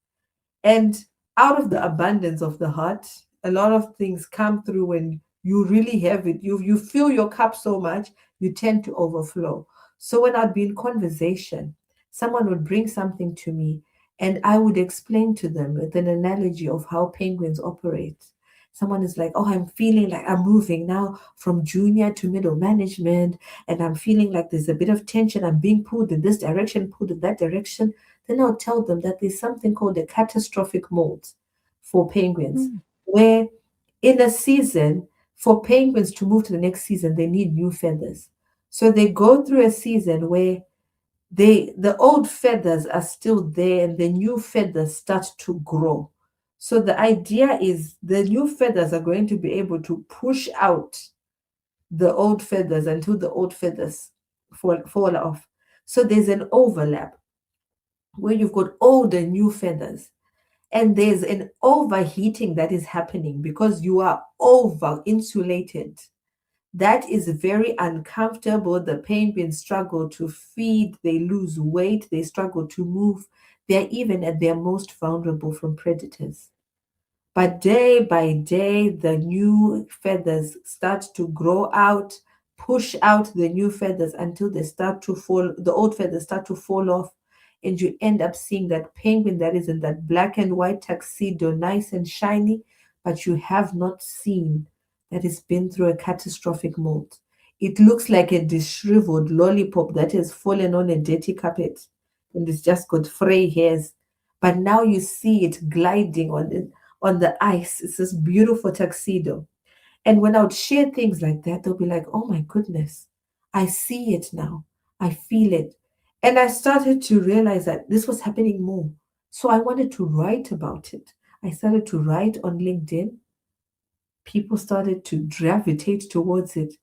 And out of the abundance of the heart, a lot of things come through when you really have it. You fill your cup so much, you tend to overflow. So when I'd be in conversation, someone would bring something to me and I would explain to them with an analogy of how penguins operate. Someone is like, oh, I'm feeling like I'm moving now from junior to middle management, and I'm feeling like there's a bit of tension. I'm being pulled in this direction, pulled in that direction. Then I'll tell them that there's something called a catastrophic molt for penguins, Mm. where in a season, for penguins to move to the next season, they need new feathers. So they go through a season where the old feathers are still there and the new feathers start to grow. So the idea is the new feathers are going to be able to push out the old feathers until the old feathers fall off. So there's an overlap where you've got old and new feathers. And there's an overheating that is happening because you are over insulated. That is very uncomfortable. The penguins struggle to feed, they lose weight, they struggle to move. They're even at their most vulnerable from predators. But day by day, the new feathers start to grow out, push out the new feathers until they start to fall, the old feathers start to fall off. And you end up seeing that penguin that is in that black and white tuxedo, nice and shiny, but you have not seen that it's been through a catastrophic molt. It looks like a disheveled lollipop that has fallen on a dirty carpet and it's just got fray hairs. But now you see it gliding on the ice. It's this beautiful tuxedo. And when I would share things like that, they'll be like, oh my goodness, I see it now. I feel it. And I started to realize that this was happening more. So I wanted to write about it. I started to write on LinkedIn. People started to gravitate towards it.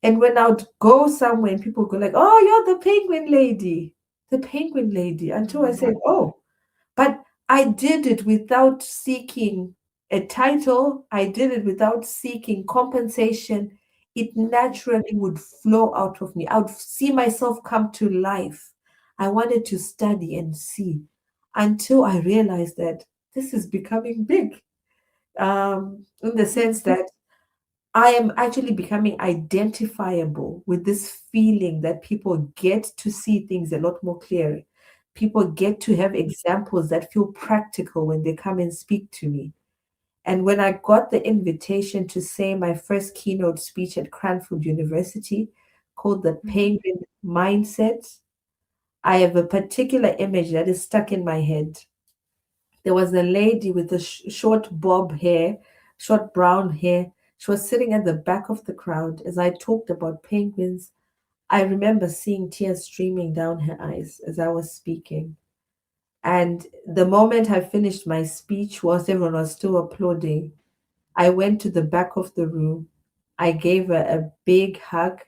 And when I would go somewhere and people go like, oh, you're the penguin lady, the penguin lady, until I said, oh, but I did it without seeking a title. I did it without seeking compensation. It naturally would flow out of me. I would see myself come to life. I wanted to study and see until I realized that this is becoming big, in the sense that I am actually becoming identifiable with this feeling that people get to see things a lot more clearly. People get to have examples that feel practical when they come and speak to me. And when I got the invitation to say my first keynote speech at Cranfield University called The Penguin Mindset, I have a particular image that is stuck in my head. There was a lady with a short bob hair, short brown hair. She was sitting at the back of the crowd as I talked about penguins. I remember seeing tears streaming down her eyes as I was speaking. And the moment I finished my speech, whilst everyone was still applauding, I went to the back of the room. I gave her a big hug,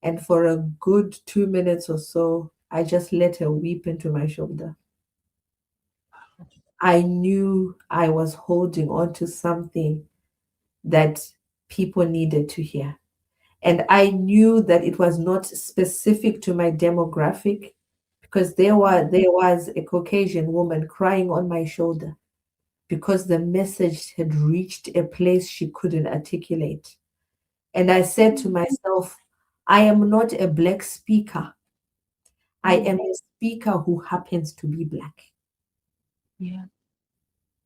and for a good 2 minutes or so, I just let her weep into my shoulder. I knew I was holding on to something that people needed to hear. And I knew that it was not specific to my demographic because there was a Caucasian woman crying on my shoulder because the message had reached a place she couldn't articulate. And I said to myself, I am not a black speaker. I am a speaker who happens to be black Yeah.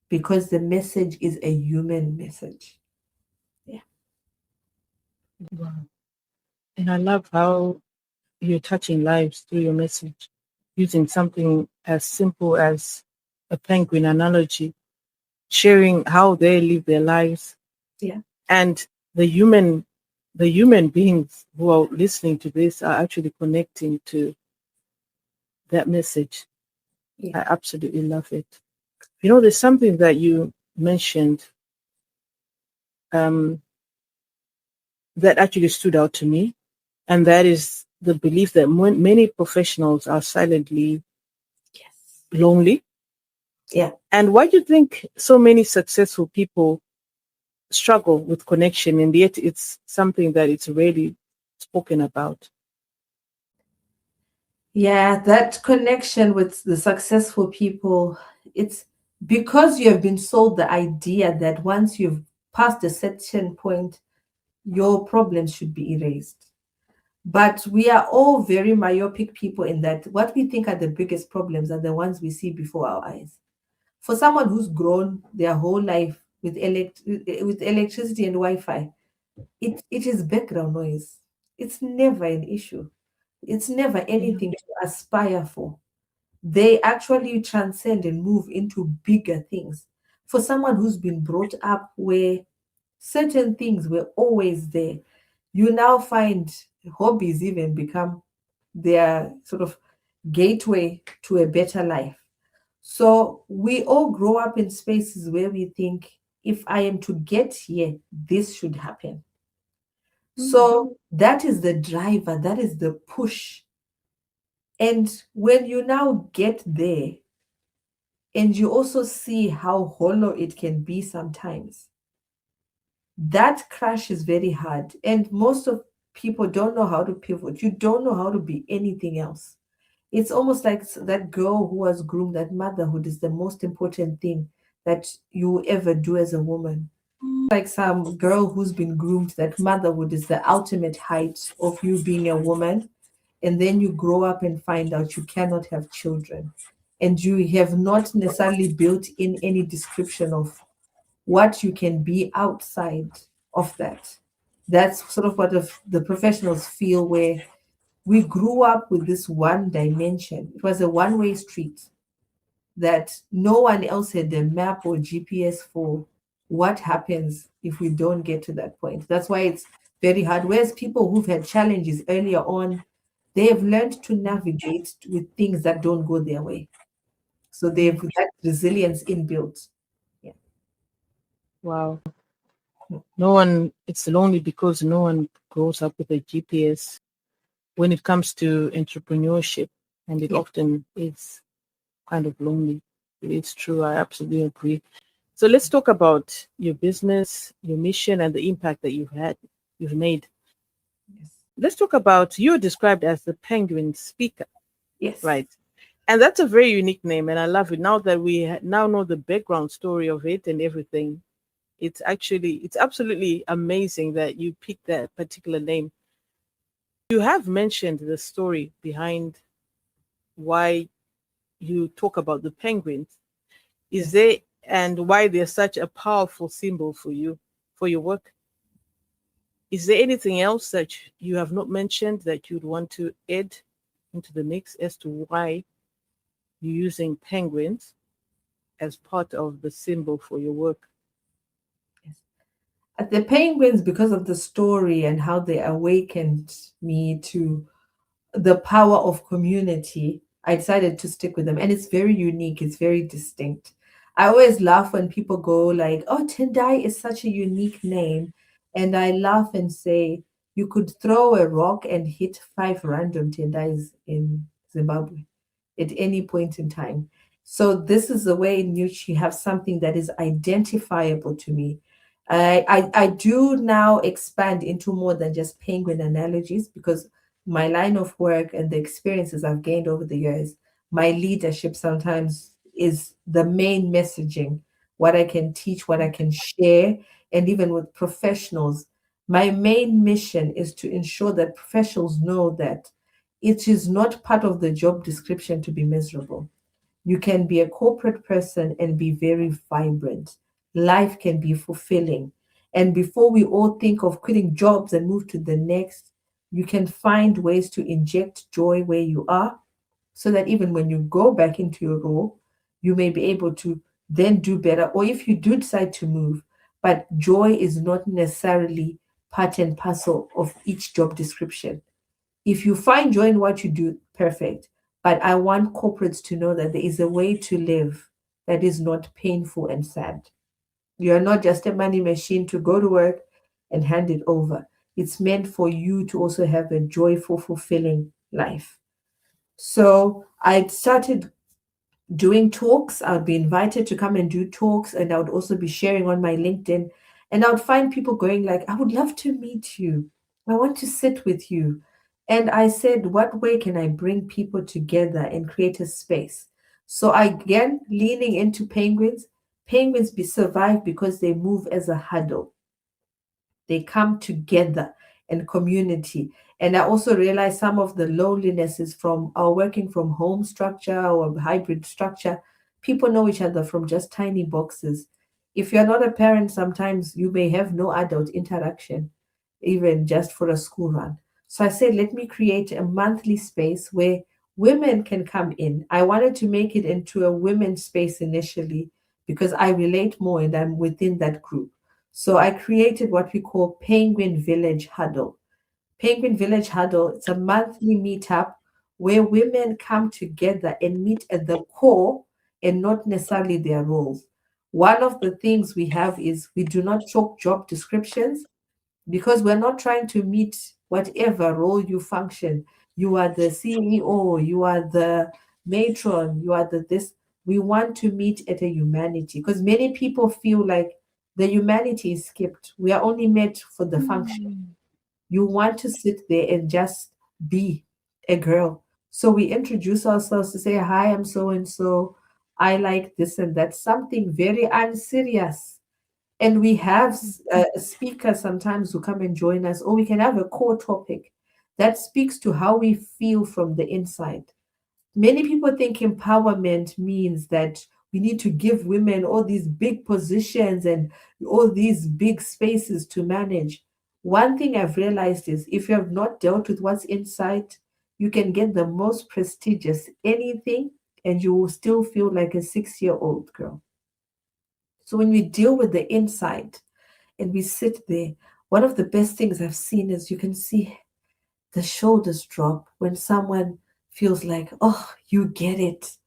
because the message is a human message. Yeah. Wow. And I love how you're touching lives through your message, using something as simple as a penguin analogy, sharing how they live their lives, Yeah. and the human the human beings who are listening to this are actually connecting to that message. Yeah. I absolutely love it. You know, there's something that you mentioned um, that actually stood out to me, and that is the belief that many professionals are silently Yes. lonely. Yeah. And why do you think so many successful people struggle with connection, and yet it's something that it's rarely spoken about? Yeah, that connection with the successful people, it's because you have been sold the idea that once you've passed a certain point, your problems should be erased. But we are all very myopic people in that what we think are the biggest problems are the ones we see before our eyes. For someone who's grown their whole life with with electricity and Wi-Fi, it is background noise. It's never an issue. It's never Yeah. anything to aspire for. They actually transcend and move into bigger things. For someone who's been brought up where certain things were always there, you now find hobbies even become their sort of gateway to a better life. So we all grow up in spaces where we think, if I am to get here, this should happen. So that is the driver, that is the push. And when you now get there, and you also see how hollow it can be sometimes, that crash is very hard. And most of people don't know how to pivot. You don't know how to be anything else. It's almost like that girl who was groomed, that motherhood is the most important thing that you ever do as a woman. Like some girl who's been groomed, that motherhood is the ultimate height of you being a woman. And then you grow up and find out you cannot have children. And you have not necessarily built in any description of what you can be outside of that. That's sort of what the professionals feel, where we grew up with this one dimension. It was a one-way street that no one else had a map or GPS for what happens if we don't get to that point. That's why it's very hard. Whereas people who've had challenges earlier on, they have learned to navigate with things that don't go their way. So Yeah. they've that resilience inbuilt. Yeah. Wow. No one, it's lonely because no one grows up with a GPS when it comes to entrepreneurship, and it Yeah. often is kind of lonely. It's true. I absolutely agree. So let's talk about your business, your mission, and the impact that you've made. Yes. Let's talk about you're described as the penguin speaker, Yes. right? And that's a very unique name, and I love it. Now that we now know the background story of it and everything, it's absolutely amazing that you picked that particular name. You have mentioned the story behind why you talk about the penguins. Is Yes. there and why they're such a powerful symbol for you for your work? Is there anything else that you have not mentioned that you'd want to add into the mix as to why you're using penguins as part of the symbol for your work? Yes. At the penguins, because of the story and how they awakened me to the power of community, I decided to stick with them. And it's very unique, it's very distinct. I always laugh when people go like, "Oh, Tendai is such a unique name." And I laugh and say, you could throw a rock and hit five random Tendais in Zimbabwe at any point in time. So this is the way in which you have something that is identifiable to me. I do now expand into more than just penguin analogies, because my line of work and the experiences I've gained over the years, my leadership sometimes is the main messaging, what I can teach, what I can share, and even with professionals. My main mission is to ensure that professionals know that it is not part of the job description to be miserable. You can be a corporate person and be very vibrant. Life can be fulfilling. And before we all think of quitting jobs and move to the next, You can find ways to inject joy where you are so that even when you go back into your role, you may be able to then do better. Or if you do decide to move, but joy is not necessarily part and parcel of each job description. If you find joy in what you do, perfect. But I want corporates to know that there is a way to live that is not painful and sad. You are not just a money machine to go to work and hand it over. It's meant for you to also have a joyful, fulfilling life. So I started doing talks. I would be invited to come and do talks, and I would also be sharing on my LinkedIn. And I would find people going like, I would love to meet you. I want to sit with you. And I said, what way can I bring people together and create a space? So again, leaning into penguins. Penguins survive because they move as a huddle. They come together in community. And I also realize some of the loneliness is from our working from home structure or hybrid structure. People know each other from just tiny boxes. If you're not a parent, sometimes you may have no adult interaction, even just for a school run. So I said, let me create a monthly space where women can come in. I wanted to make it into a women's space initially because I relate more and I'm within that group. So I created what we call Penguin Village Huddle. Penguin Village Huddle, it's a monthly meetup where women come together and meet at the core and not necessarily their roles. One of the things we have is we do not talk job descriptions because we're not trying to meet whatever role you function. You are the CEO, you are the matron, you are the this. We want to meet at a humanity because many people feel like the humanity is skipped. We are only met for the function. You want to sit there and just be a girl. So we introduce ourselves to say, hi, I'm so and so. I like this and that, something very unserious. And we have a speaker sometimes who come and join us, or we can have a core topic that speaks to how we feel from the inside. Many people think empowerment means that we need to give women all these big positions and all these big spaces to manage. One thing I've realized is if you have not dealt with what's inside, you can get the most prestigious anything and you will still feel like a 6 year old girl. So when we deal with the inside and we sit there, one of the best things I've seen is you can see the shoulders drop when someone feels like, oh, you get it.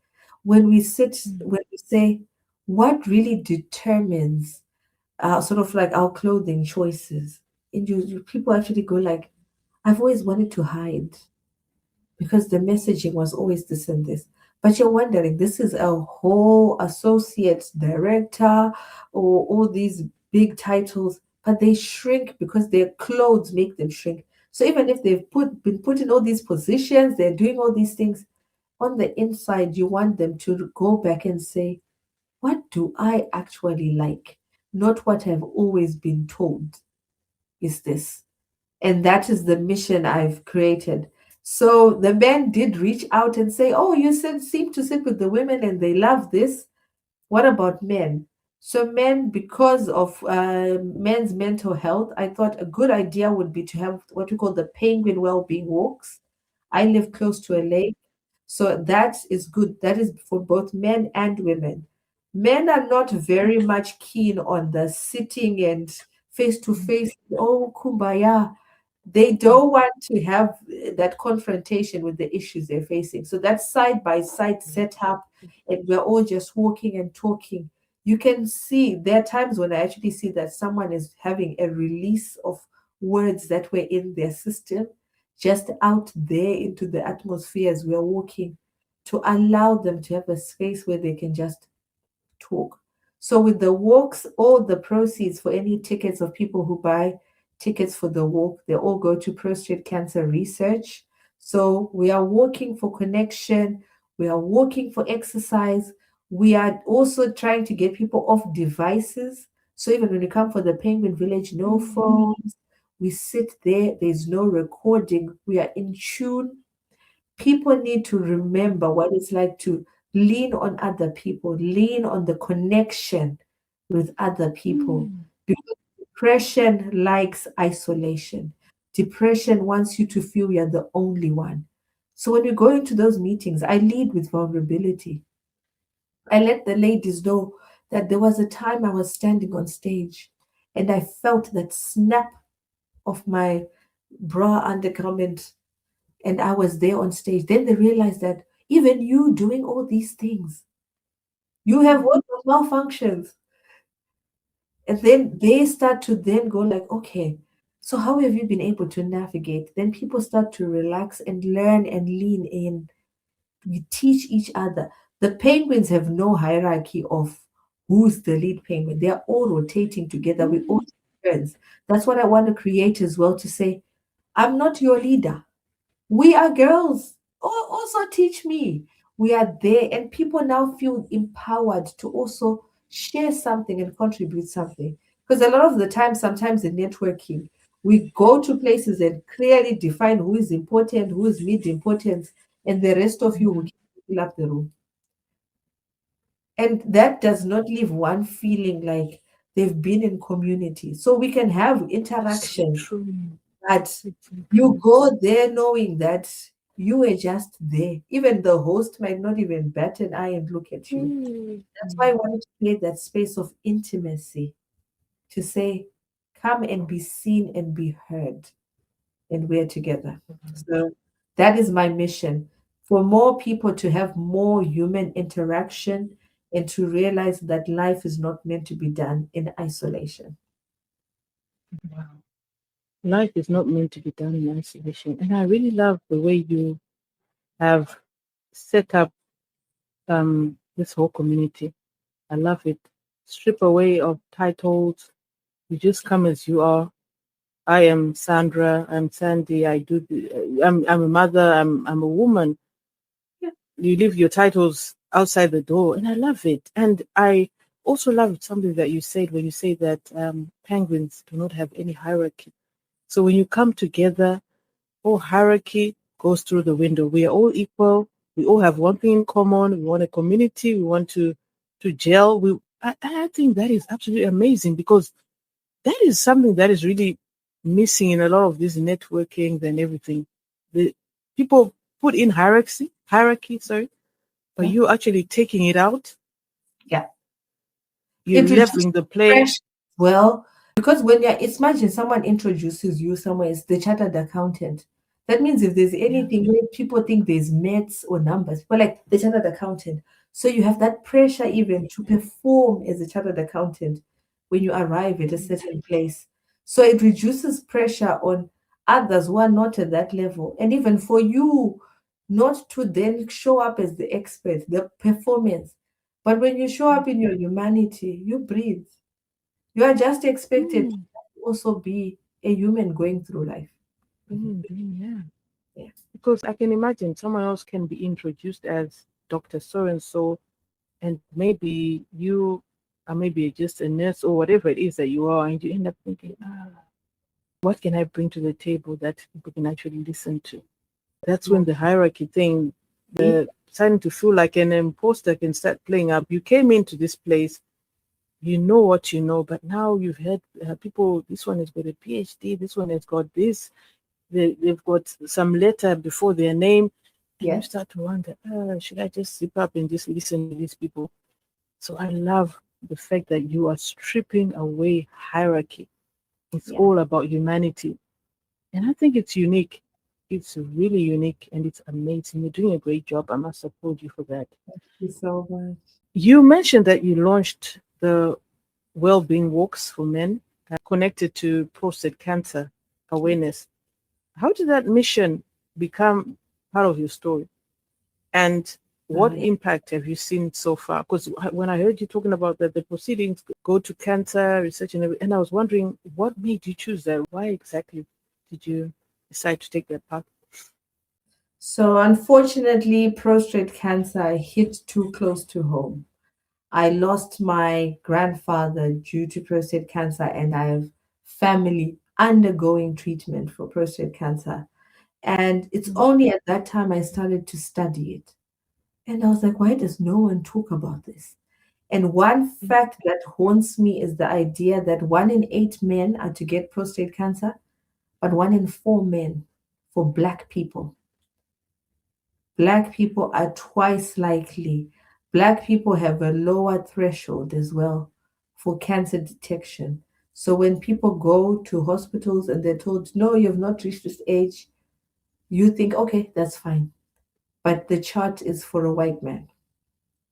When we sit, when we say, what really determines sort of like our clothing choices? And people actually go like, I've always wanted to hide because the messaging was always this and this. But you're wondering, this is a whole associate director or all these big titles, but they shrink because their clothes make them shrink. So even if they've been put in all these positions, they're doing all these things, on the inside, you want them to go back and say, what do I actually like? Not what I've always been told is this. And that is the mission I've created. So the men did reach out and say, oh, you seem to sit with the women and they love this. What about men? So men, because of men's mental health, I thought a good idea would be to have what we call the penguin well-being walks. I live close to a lake, so that is good. That is for both men and women. Men are not very much keen on the sitting and face to face. Oh, kumbaya. They don't want to have that confrontation with the issues they're facing. So that side by side setup, and we're all just walking and talking. You can see there are times when I actually see that someone is having a release of words that were in their system, just out there into the atmosphere as we're walking, to allow them to have a space where they can just talk. So with the walks, all the proceeds for any tickets of people who buy tickets for the walk, they all go to prostate cancer research. So we are walking for connection, we are walking for exercise. We are also trying to get people off devices. So even when you come for the Penguin Village, no phones. We sit there, there's no recording. We are in tune. People need to remember what it's like to lean on other people, lean on the connection with other people. Because depression likes isolation. Depression wants you to feel you're the only one. So when we go into those meetings, I lead with vulnerability. I let the ladies know that there was a time I was standing on stage and I felt that snap of my bra undergarment and I was there on stage. Then they realized that even you doing all these things, you have what malfunctions. And then they start to then go like, okay, so how have you been able to navigate? Then people start to relax and learn and lean in. We teach each other. The penguins have no hierarchy of who's the lead penguin. They are all rotating together. We all friends. That's what I want to create as well to say, I'm not your leader. We are girls. Also teach me. We are there, and people now feel empowered to also share something and contribute something. Because a lot of the time, sometimes in networking, we go to places and clearly define who is important, who is mid importance, and the rest of you who can fill up the room. And that does not leave one feeling like they've been in community. So we can have So interaction, true. but So you true. go there knowing that you were just there. Even the host might not even bat an eye and look at you. Mm. That's why I wanted to create that space of intimacy to say, come and be seen and be heard, and we're together. So that is my mission for more people to have more human interaction and to realize that life is not meant to be done in isolation. Wow. Life is not meant to be done in isolation. And I really love the way you have set up this whole community. I love it. Strip away of titles. You just come as you are. I am Sandra. I'm Sandy. I'm a mother. I'm a woman. Yeah. You leave your titles outside the door, and I love it. And I also love something that you said when you say that penguins do not have any hierarchy. So when you come together, all hierarchy goes through the window. We are all equal. We all have one thing in common. We want a community. We want to gel. I think that is absolutely amazing because that is something that is really missing in a lot of these networking and everything. The people put in hierarchy, sorry, but Yeah. you actually taking it out. Yeah. You're It reduces leveling the play. pressure as well because when you're, it's imagine someone introduces you somewhere as the chartered accountant. That means if there's Yeah. anything where people think there's maths or numbers, but like the chartered accountant. So you have that pressure even to perform as a chartered accountant when you arrive at a certain place. So it reduces pressure on others who are not at that level. And even for you not to then show up as the expert, the performance. But when you show up in your humanity, you breathe. You are just expected Mm, to also be a human going through life. yeah. Yeah. Because I can imagine someone else can be introduced as Dr. So and so, and maybe you are maybe just a nurse or whatever it is that you are, and you end up thinking, what can I bring to the table that people can actually listen to? That's when the hierarchy thing, the starting to feel like an imposter can start playing up. You came into this place, you know what you know, but now you've had people, this one has got a PhD, this one has got this, they've got some letter before their name, and you Yes. start to wonder, should I just zip up and just listen to these people? So I love the fact that you are stripping away hierarchy. It's Yeah. all about humanity. And I think it's unique. It's really unique and it's amazing. You're doing a great job. I must applaud you for that. Thank you so much. You mentioned that you launched the well-being walks for men connected to prostate cancer awareness. How did that mission become part of your story? And what Yeah. impact have you seen so far? Because when I heard you talking about that, the proceedings go to cancer research and everything, and I was wondering what made you choose that? Why exactly did you decide to take that path? So unfortunately, prostate cancer hit too close to home. I lost my grandfather due to prostate cancer, and I have family undergoing treatment for prostate cancer. And it's only at that time I started to study it. And I was like, why does no one talk about this? And one fact that haunts me is the idea that 1 in 8 men are to get prostate cancer, but 1 in 4 men for Black people. Black people are twice likely. Black people have a lower threshold as well for cancer detection. So when people go to hospitals and they're told, no, you've not reached this age, you think, okay, that's fine. But the chart is for a white man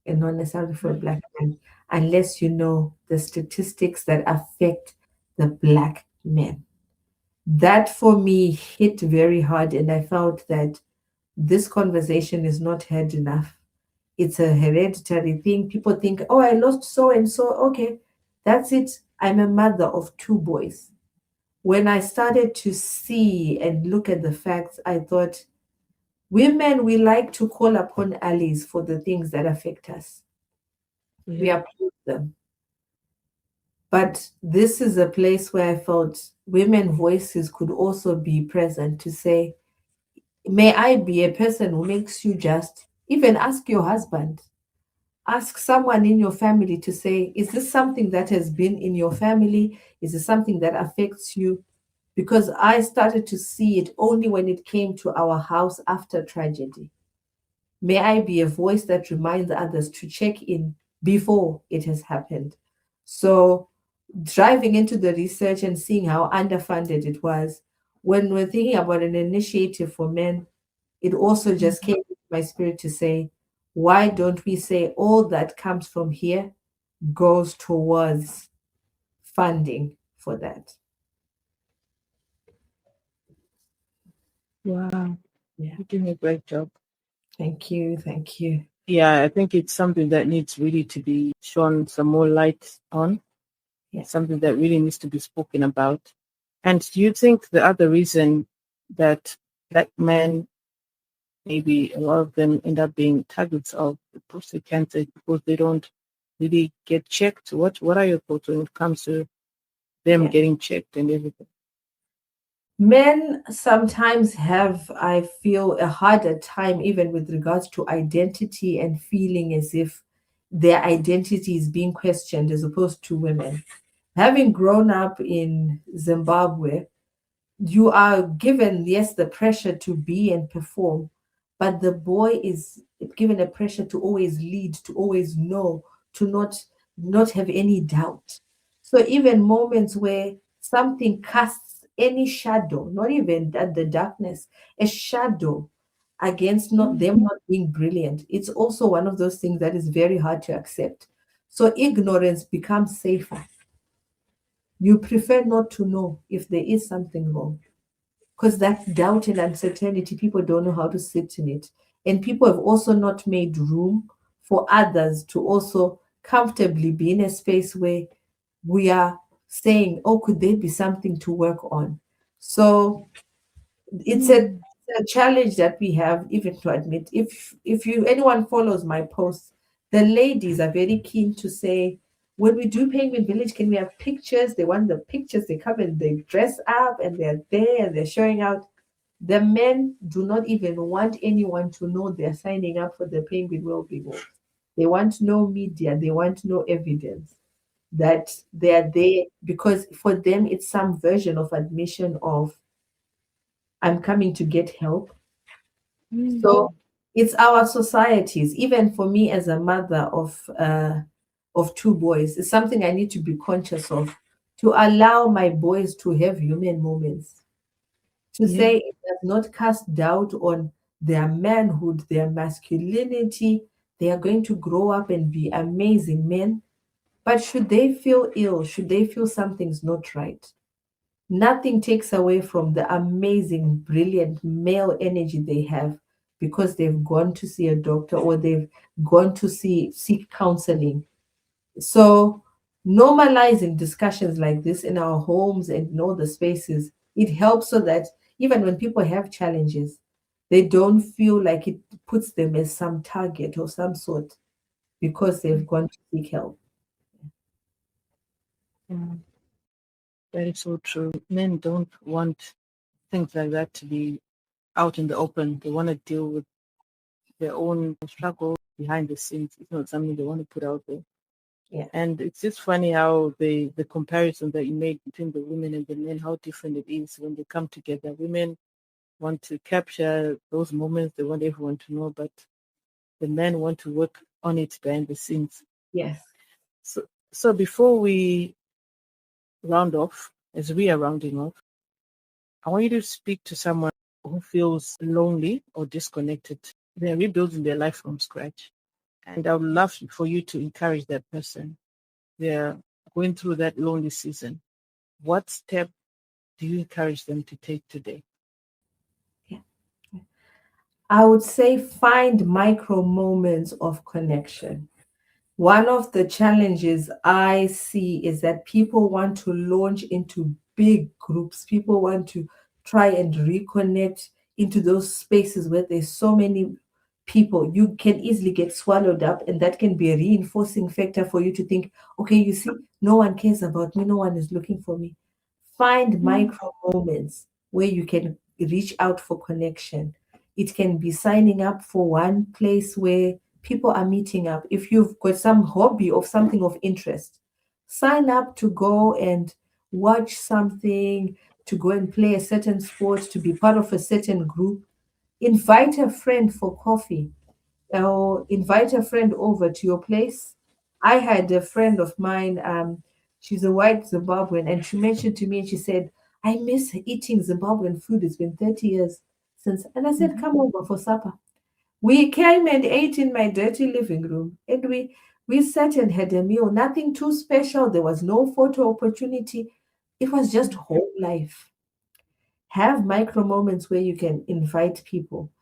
and not necessarily for a Black man, unless you know the statistics that affect the Black men. That for me hit very hard, and I felt that this conversation is not had enough. It's a hereditary thing. People think, oh, I lost so and so. Okay, that's it. I'm a mother of 2 boys. When I started to see and look at the facts, I thought, women, we like to call upon allies for the things that affect us. We Yeah. approve them. But this is a place where I felt women voices could also be present to say, may I be a person who makes you just? Even ask your husband, ask someone in your family to say, is this something that has been in your family? Is it something that affects you? Because I started to see it only when it came to our house after tragedy. May I be a voice that reminds others to check in before it has happened. So, driving into the research and seeing how underfunded it was, when we're thinking about an initiative for men, it also just came into my spirit to say, why don't we say all that comes from here goes towards funding for that? Wow. Yeah. You're doing a great job. Thank you. Thank you. Yeah, I think it's something that needs really to be shone some more light on. Yeah. It's something that really needs to be spoken about. And do you think the other reason that Black men, maybe a lot of them end up being targets of prostate cancer is because they don't really get checked? What are your thoughts when it comes to them Yeah. getting checked and everything? Men sometimes have, I feel, a harder time even with regards to identity and feeling as if their identity is being questioned as opposed to women. Having grown up in Zimbabwe, you are given, yes, the pressure to be and perform, but the boy is given a pressure to always lead, to always know, to not have any doubt. So even moments where something casts any shadow, not even at the darkness, a shadow against not them not being brilliant, it's also one of those things that is very hard to accept. So ignorance becomes safer. You prefer not to know if there is something wrong, because that doubt and uncertainty, people don't know how to sit in it. And people have also not made room for others to also comfortably be in a space where we are saying, oh, could there be something to work on? So it's a challenge that we have even to admit. If you anyone follows my posts, the ladies are very keen to say, when we do Penguin Village, can we have pictures? They want the pictures. They come and they dress up and they're there and they're showing out. The men do not even want anyone to know they're signing up for the Penguin Wellbeing Walk. They want no media. They want no evidence that they're there, because for them it's some version of admission of, I'm coming to get help. So it's our societies. Even for me as a mother of 2 boys, it's something I need to be conscious of, to allow my boys to have human moments, to Yeah. say it does not cast doubt on their manhood, their masculinity. They are going to grow up and be amazing men. But should they feel ill, should they feel something's not right, nothing takes away from the amazing, brilliant male energy they have because they've gone to see a doctor or they've gone to seek counseling. So normalizing discussions like this in our homes and in all the spaces, it helps so that even when people have challenges, they don't feel like it puts them as some target or some sort because they've gone to seek help. Yeah, that is so true. Men don't want things like that to be out in the open. They want to deal with their own struggle behind the scenes. It's not something they want to put out there. Yeah. And it's just funny how the comparison that you made between the women and the men, how different it is when they come together. Women want to capture those moments, they want everyone to know, but the men want to work on it behind the scenes. Yes. So before we round off, as we are rounding off, I want you to speak to someone who feels lonely or disconnected. They're rebuilding their life from scratch. And I would love for you to encourage that person. They're going through that lonely season. What step do you encourage them to take today? Yeah. I would say find micro moments of connection. One of the challenges I see is that people want to launch into big groups. People want to try and reconnect into those spaces where there's so many people. You can easily get swallowed up, and that can be a reinforcing factor for you to think, okay, you see, no one cares about me, no one is looking for me. Find micro moments where you can reach out for connection. It can be signing up for one place where people are meeting up. If you've got some hobby or something of interest, sign up to go and watch something, to go and play a certain sport, to be part of a certain group. Invite a friend for coffee or invite a friend over to your place. I had a friend of mine, she's a white Zimbabwean, and she mentioned to me and she said, I miss eating Zimbabwean food. It's been 30 years since. And I said, come over for supper. We came and ate in my dirty living room, and we sat and had a meal. Nothing too special. There was no photo opportunity. It was just home life. Have micro moments where you can invite people.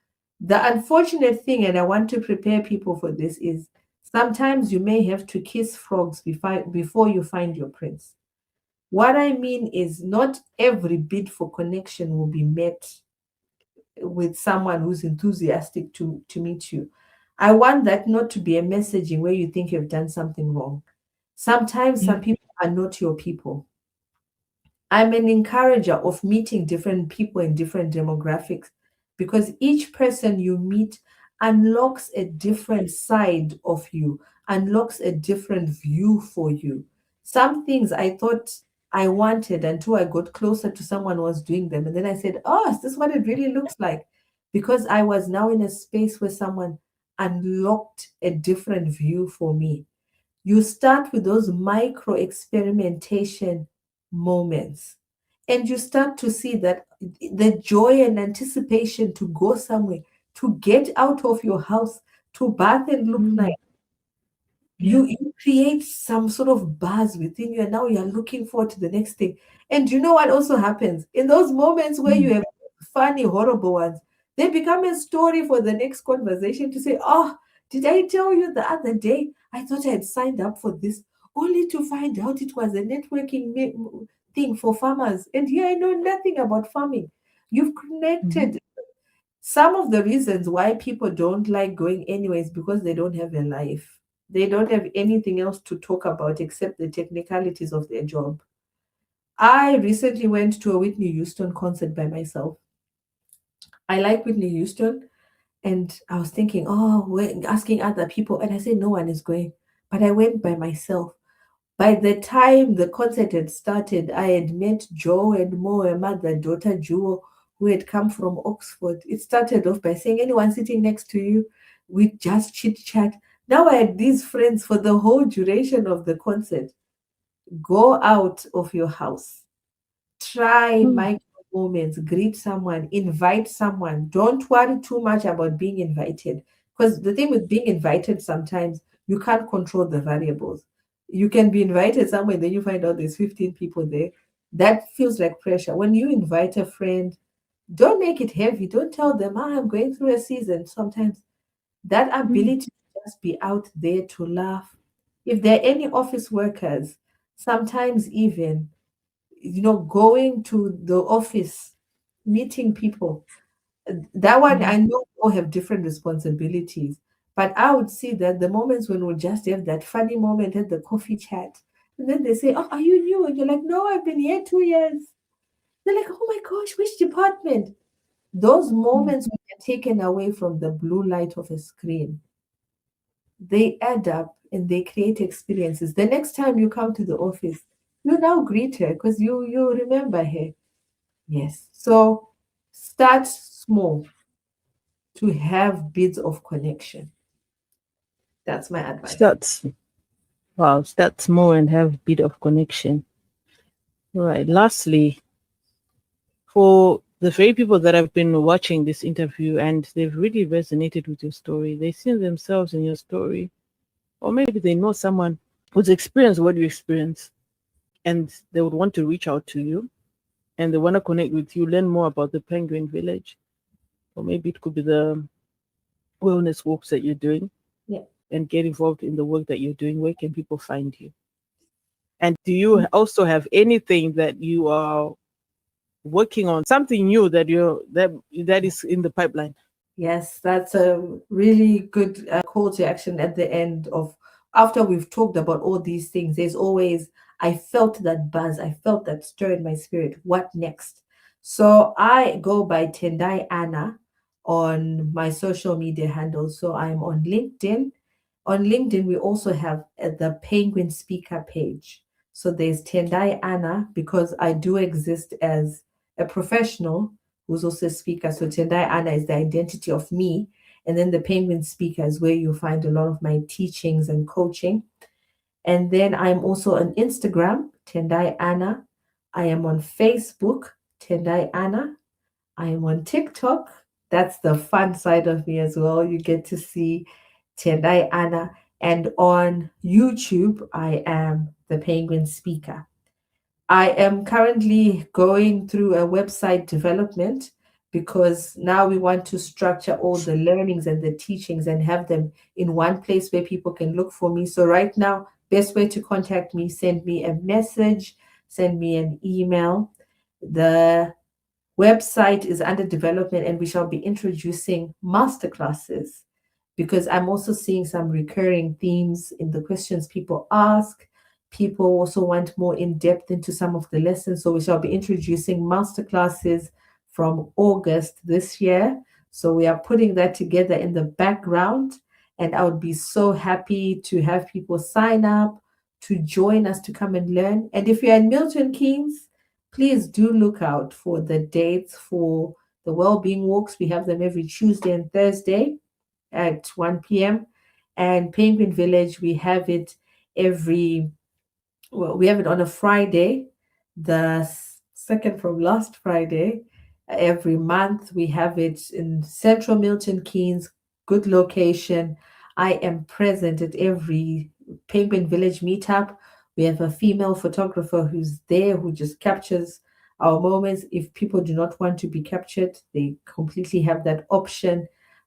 The unfortunate thing, and I want to prepare people for this, is sometimes you may have to kiss frogs before you find your prince. What I mean is, not every bid for connection will be met with someone who's enthusiastic to meet you. I want that not to be a messaging where you think you've done something wrong. Sometimes Yeah. some people are not your people. I'm an encourager of meeting different people in different demographics because each person you meet unlocks a different side of you, unlocks a different view for you. Some things I thought I wanted until I got closer to someone who was doing them. And then I said, oh, is this what it really looks like? Because I was now in a space where someone unlocked a different view for me. You start with those micro experimentation moments, and you start to see that the joy and anticipation to go somewhere, to get out of your house, to bath and look nice. Mm, yeah. You create some sort of buzz within you, and now you're looking forward to the next thing. And you know what also happens in those moments where you Mm, have funny, horrible ones? They become a story for the next conversation to say, oh, did I tell you the other day I thought I had signed up for this, only to find out it was a networking thing for farmers, and here I know nothing about farming. You've mhm, connected. Some of the reasons why people don't like going anywhere is because they don't have a life. They don't have anything else to talk about except the technicalities of their job. I recently went to a Whitney Houston concert by myself. I like Whitney Houston, and I was thinking, oh, we're asking other people, and I said, no one is going. But I went by myself. By the time the concert had started, I had met Joe and Mo, a mother daughter duo who had come from Oxford. It started off by saying, anyone sitting next to you? We just chit chat. Now I had these friends for the whole duration of the concert. Go out of your house. Try mm, micro moments, greet someone, invite someone. Don't worry too much about being invited. Because the thing with being invited, sometimes you can't control the variables. You can be invited somewhere, then you find out there's 15 people there. That feels like pressure. When you invite a friend, don't make it heavy. Don't tell them, I'm going through a season. Sometimes that mm, ability to just be out there to laugh. If there are any office workers, sometimes even going to the office, meeting people. That one, mm, I know we all have different responsibilities, but I would see that the moments when we just have that funny moment at the coffee chat, and then they say, oh, are you new? And you're like, no, I've been here 2 years. They're like, oh my gosh, which department? Those mm, moments when you're taken away from the blue light of a screen, they add up and they create experiences. The next time you come to the office, you now greet her because you remember her. Yes. So start small to have bits of connection. That's my advice. Start, wow, start small and have a bit of connection. Right. Lastly, for the very people that have been watching this interview and they've really resonated with your story, they see themselves in your story, or maybe they know someone who's experienced what you experienced and they would want to reach out to you and they want to connect with you, learn more about the Penguin Village, or maybe it could be the wellness walks that you're doing Yeah. and get involved in the work that you're doing. Where can people find you? And do you also have anything that you are working on, something new that that is in the pipeline? Yes, that's a really good call to action at the end of after we've talked about all these things. There's always, I felt that buzz, I felt that stir in my spirit. What next? So I go by Tendai Anna on my social media handles. So I'm on LinkedIn. On LinkedIn, we also have the Penguin Speaker page. So there's Tendai Anna because I do exist as a professional who's also a speaker. So Tendai Anna is the identity of me. And then the Penguin Speaker is where you find a lot of my teachings and coaching. And then I'm also on Instagram, Tendai Anna. I am on Facebook, Tendai Anna. I am on TikTok. That's the fun side of me as well. You get to see Tendai Anna. And on YouTube, I am the Penguin Speaker. I am currently going through a website development because now we want to structure all the learnings and the teachings and have them in one place where people can look for me. So right now, best way to contact me, send me a message, send me an email. The website is under development and we shall be introducing masterclasses because I'm also seeing some recurring themes in the questions people ask. People also want more in depth into some of the lessons. So we shall be introducing masterclasses from August this year. So we are putting that together in the background. And I would be so happy to have people sign up to join us to come and learn. And if you're in Milton Keynes, please do look out for the dates for the well-being walks. We have them every Tuesday and Thursday at 1 p.m. And Penguin Village, we have it every, well, we have it on a Friday, the second from last Friday. Every month, we have it in central Milton Keynes, good location. I am present at every Penguin Village meetup. We have a female photographer who's there who just captures our moments. If people do not want to be captured, they completely have that option.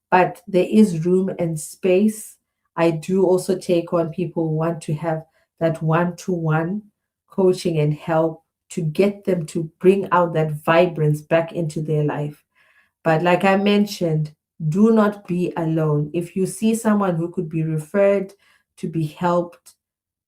But there is room and space. I do also take on people who want to have that one-to-one coaching and help to get them to bring out that vibrance back into their life. But like I mentioned, do not be alone. If you see someone who could be referred to be helped,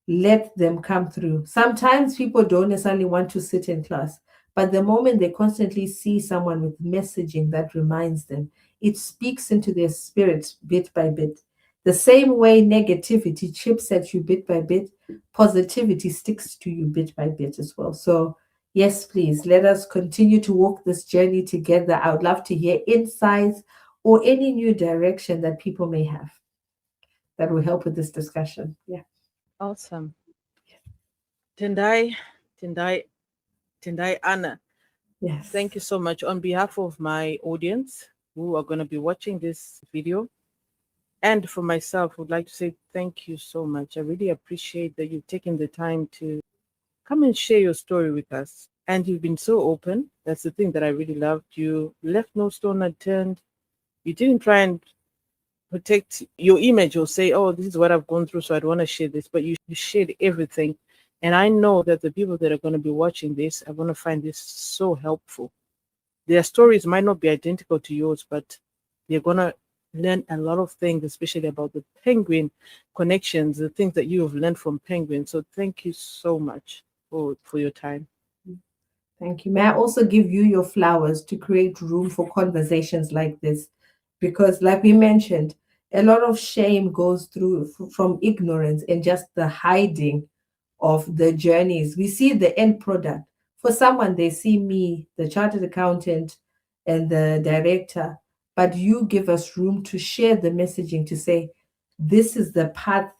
let them come through. Sometimes people don't necessarily want to sit in class, but the moment they constantly see someone with messaging that reminds them, it speaks into their spirit bit by bit. The same way negativity chips at you bit by bit, positivity sticks to you bit by bit as well. So, yes, please let us continue to walk this journey together. I would love to hear insights or any new direction that people may have that will help with this discussion. Yeah. Awesome. Tendai, Tendai, Tendai Anna, Yes. thank you so much. On behalf of my audience who are going to be watching this video, and for myself, I would like to say thank you so much. I really appreciate that you've taken the time to come and share your story with us. And you've been so open. That's the thing that I really loved. You left no stone unturned. You didn't try and protect your image or say, oh, this is what I've gone through, so I'd want to share this. But you shared everything. And I know that the people that are going to be watching this are going to find this so helpful. Their stories might not be identical to yours, but they're going to learn a lot of things, especially about the penguin connections, the things that you have learned from penguins. So thank you so much for your time. Thank you. May I also give you your flowers to create room for conversations like this? Because, like we mentioned, A lot of shame goes through from ignorance and just the hiding of the journeys. We see the end product. For someone, they see me, the chartered accountant and the director, but you give us room to share the messaging to say, this is the path,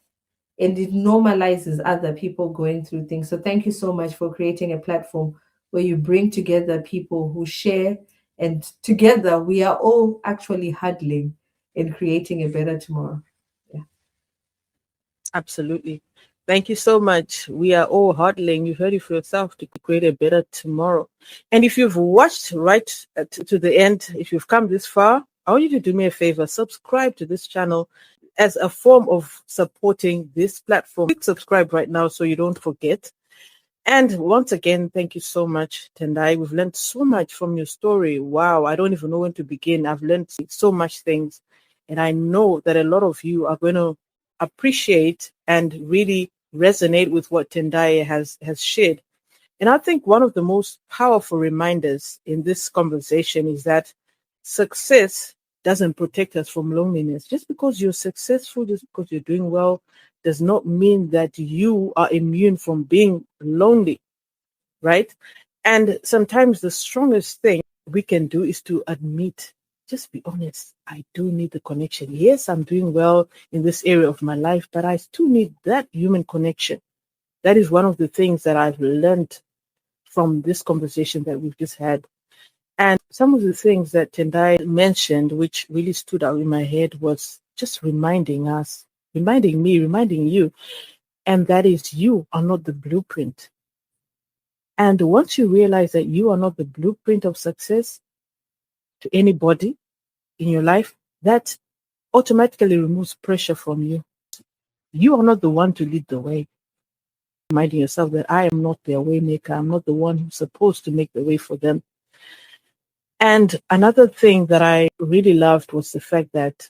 and it normalizes other people going through things. So thank you so much for creating a platform where you bring together people who share, and together we are all actually huddling in creating a better tomorrow. Yeah. Absolutely. Thank you so much. We are all huddling. You heard it for yourself to create a better tomorrow. And if you've watched right to the end, if you've come this far, I want you to do me a favor. Subscribe to this channel as a form of supporting this platform. Click subscribe right now so you don't forget. And once again, thank you so much, Tendai. We've learned so much from your story. Wow, I don't even know when to begin. I've learned so much things. And I know that a lot of you are going to appreciate and really resonate with what Tendai has shared. And I think one of the most powerful reminders in this conversation is that success doesn't protect us from loneliness. Just because you're successful, just because you're doing well, does not mean that you are immune from being lonely, right? And sometimes the strongest thing we can do is to admit, just be honest. I do need the connection. Yes, I'm doing well in this area of my life, but I still need that human connection. That is one of the things that I've learned from this conversation that we've just had. And some of the things that Tendai mentioned, which really stood out in my head, was just reminding us, reminding me, reminding you, and that is you are not the blueprint. And once you realize that you are not the blueprint of success to anybody in your life, that automatically removes pressure from you. You are not the one to lead the way. Reminding yourself that I am not their way maker. I'm not the one who's supposed to make the way for them. And another thing that I really loved was the fact that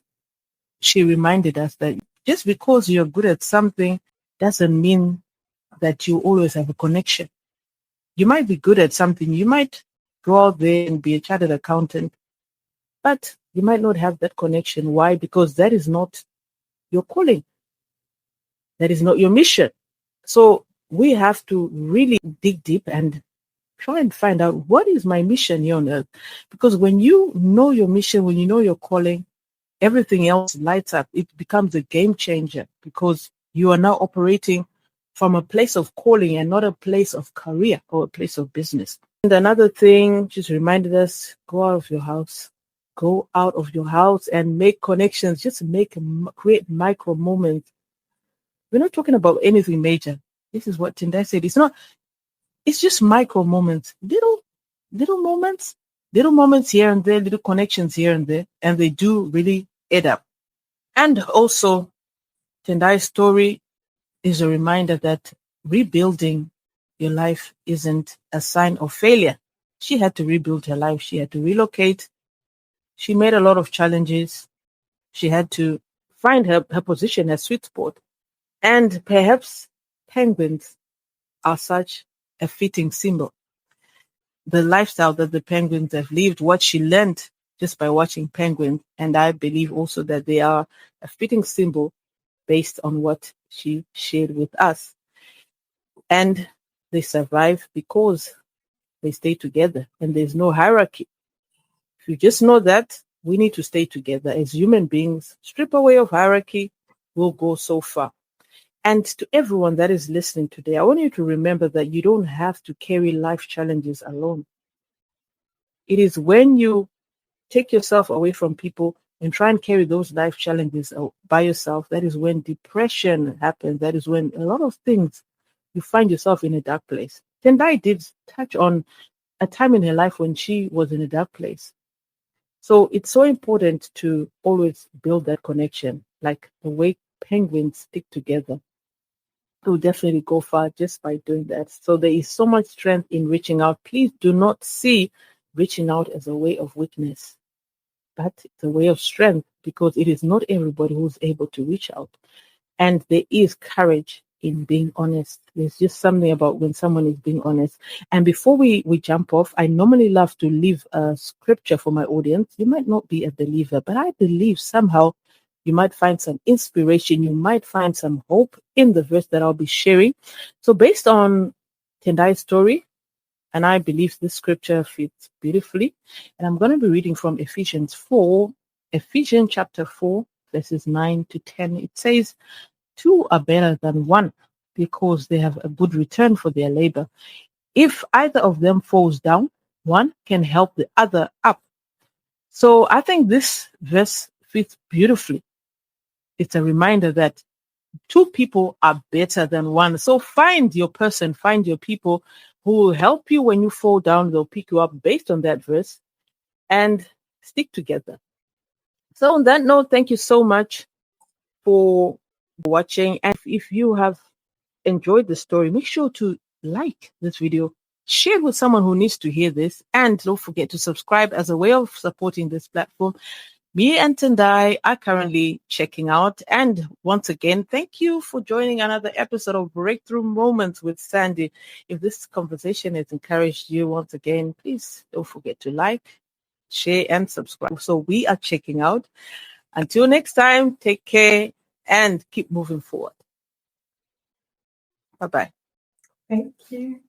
she reminded us that just because you're good at something doesn't mean that you always have a connection. You might be good at something. You might go out there and be a chartered accountant, but you might not have that connection. Why? Because that is not your calling. That is not your mission. So we have to really dig deep and try and find out, what is my mission here on earth? Because when you know your mission, when you know your calling, everything else lights up. It becomes a game changer because you are now operating from a place of calling and not a place of career or a place of business. And another thing, just reminded us, go out of your house. Go out of your house and make connections. Just create micro moments. We're not talking about anything major. This is what Tendai said. It's just micro moments, little moments here and there, little connections here and there, and they do really add up. And also, Tendai's story is a reminder that rebuilding your life isn't a sign of failure. She had to rebuild her life. She had to relocate. She made a lot of challenges. She had to find her position, her sweet spot. And perhaps penguins are such a fitting symbol. The lifestyle that the penguins have lived, what she learned just by watching penguins, and I believe also that they are a fitting symbol based on what she shared with us. And they survive because they stay together and there's no hierarchy. If you just know that, we need to stay together as human beings, strip away of hierarchy, we'll go so far. And to everyone that is listening today, I want you to remember that you don't have to carry life challenges alone. It is when you take yourself away from people and try and carry those life challenges by yourself, that is when depression happens. That is when a lot of things, you find yourself in a dark place. Tendai did touch on a time in her life when she was in a dark place. So it's so important to always build that connection, like the way penguins stick together. Will definitely go far just by doing that. So there is so much strength in reaching out. Please do not see reaching out as a way of weakness, but it's a way of strength, because it is not everybody who's able to reach out. And there is courage in being honest. There's just something about when someone is being honest. And before we jump off, I normally love to leave a scripture for my audience. You might not be a believer, but I believe somehow You might find some inspiration. You might find some hope in the verse that I'll be sharing. So based on Tendai's story, and I believe this scripture fits beautifully, and I'm going to be reading from Ephesians chapter 4, verses 9 to 10. It says, "Two are better than one because they have a good return for their labor. If either of them falls down, one can help the other up." So I think this verse fits beautifully. It's a reminder that two people are better than one. So find your person, find your people who will help you when you fall down. They'll pick you up based on that verse and stick together. So on that note, thank you so much for watching. And if you have enjoyed the story, make sure to like this video, share it with someone who needs to hear this, and don't forget to subscribe as a way of supporting this platform. Me and Tendai are currently checking out. And once again, thank you for joining another episode of Breakthrough Moments with Sandy. If this conversation has encouraged you, once again, please don't forget to like, share, and subscribe. So we are checking out. Until next time, take care and keep moving forward. Bye-bye. Thank you.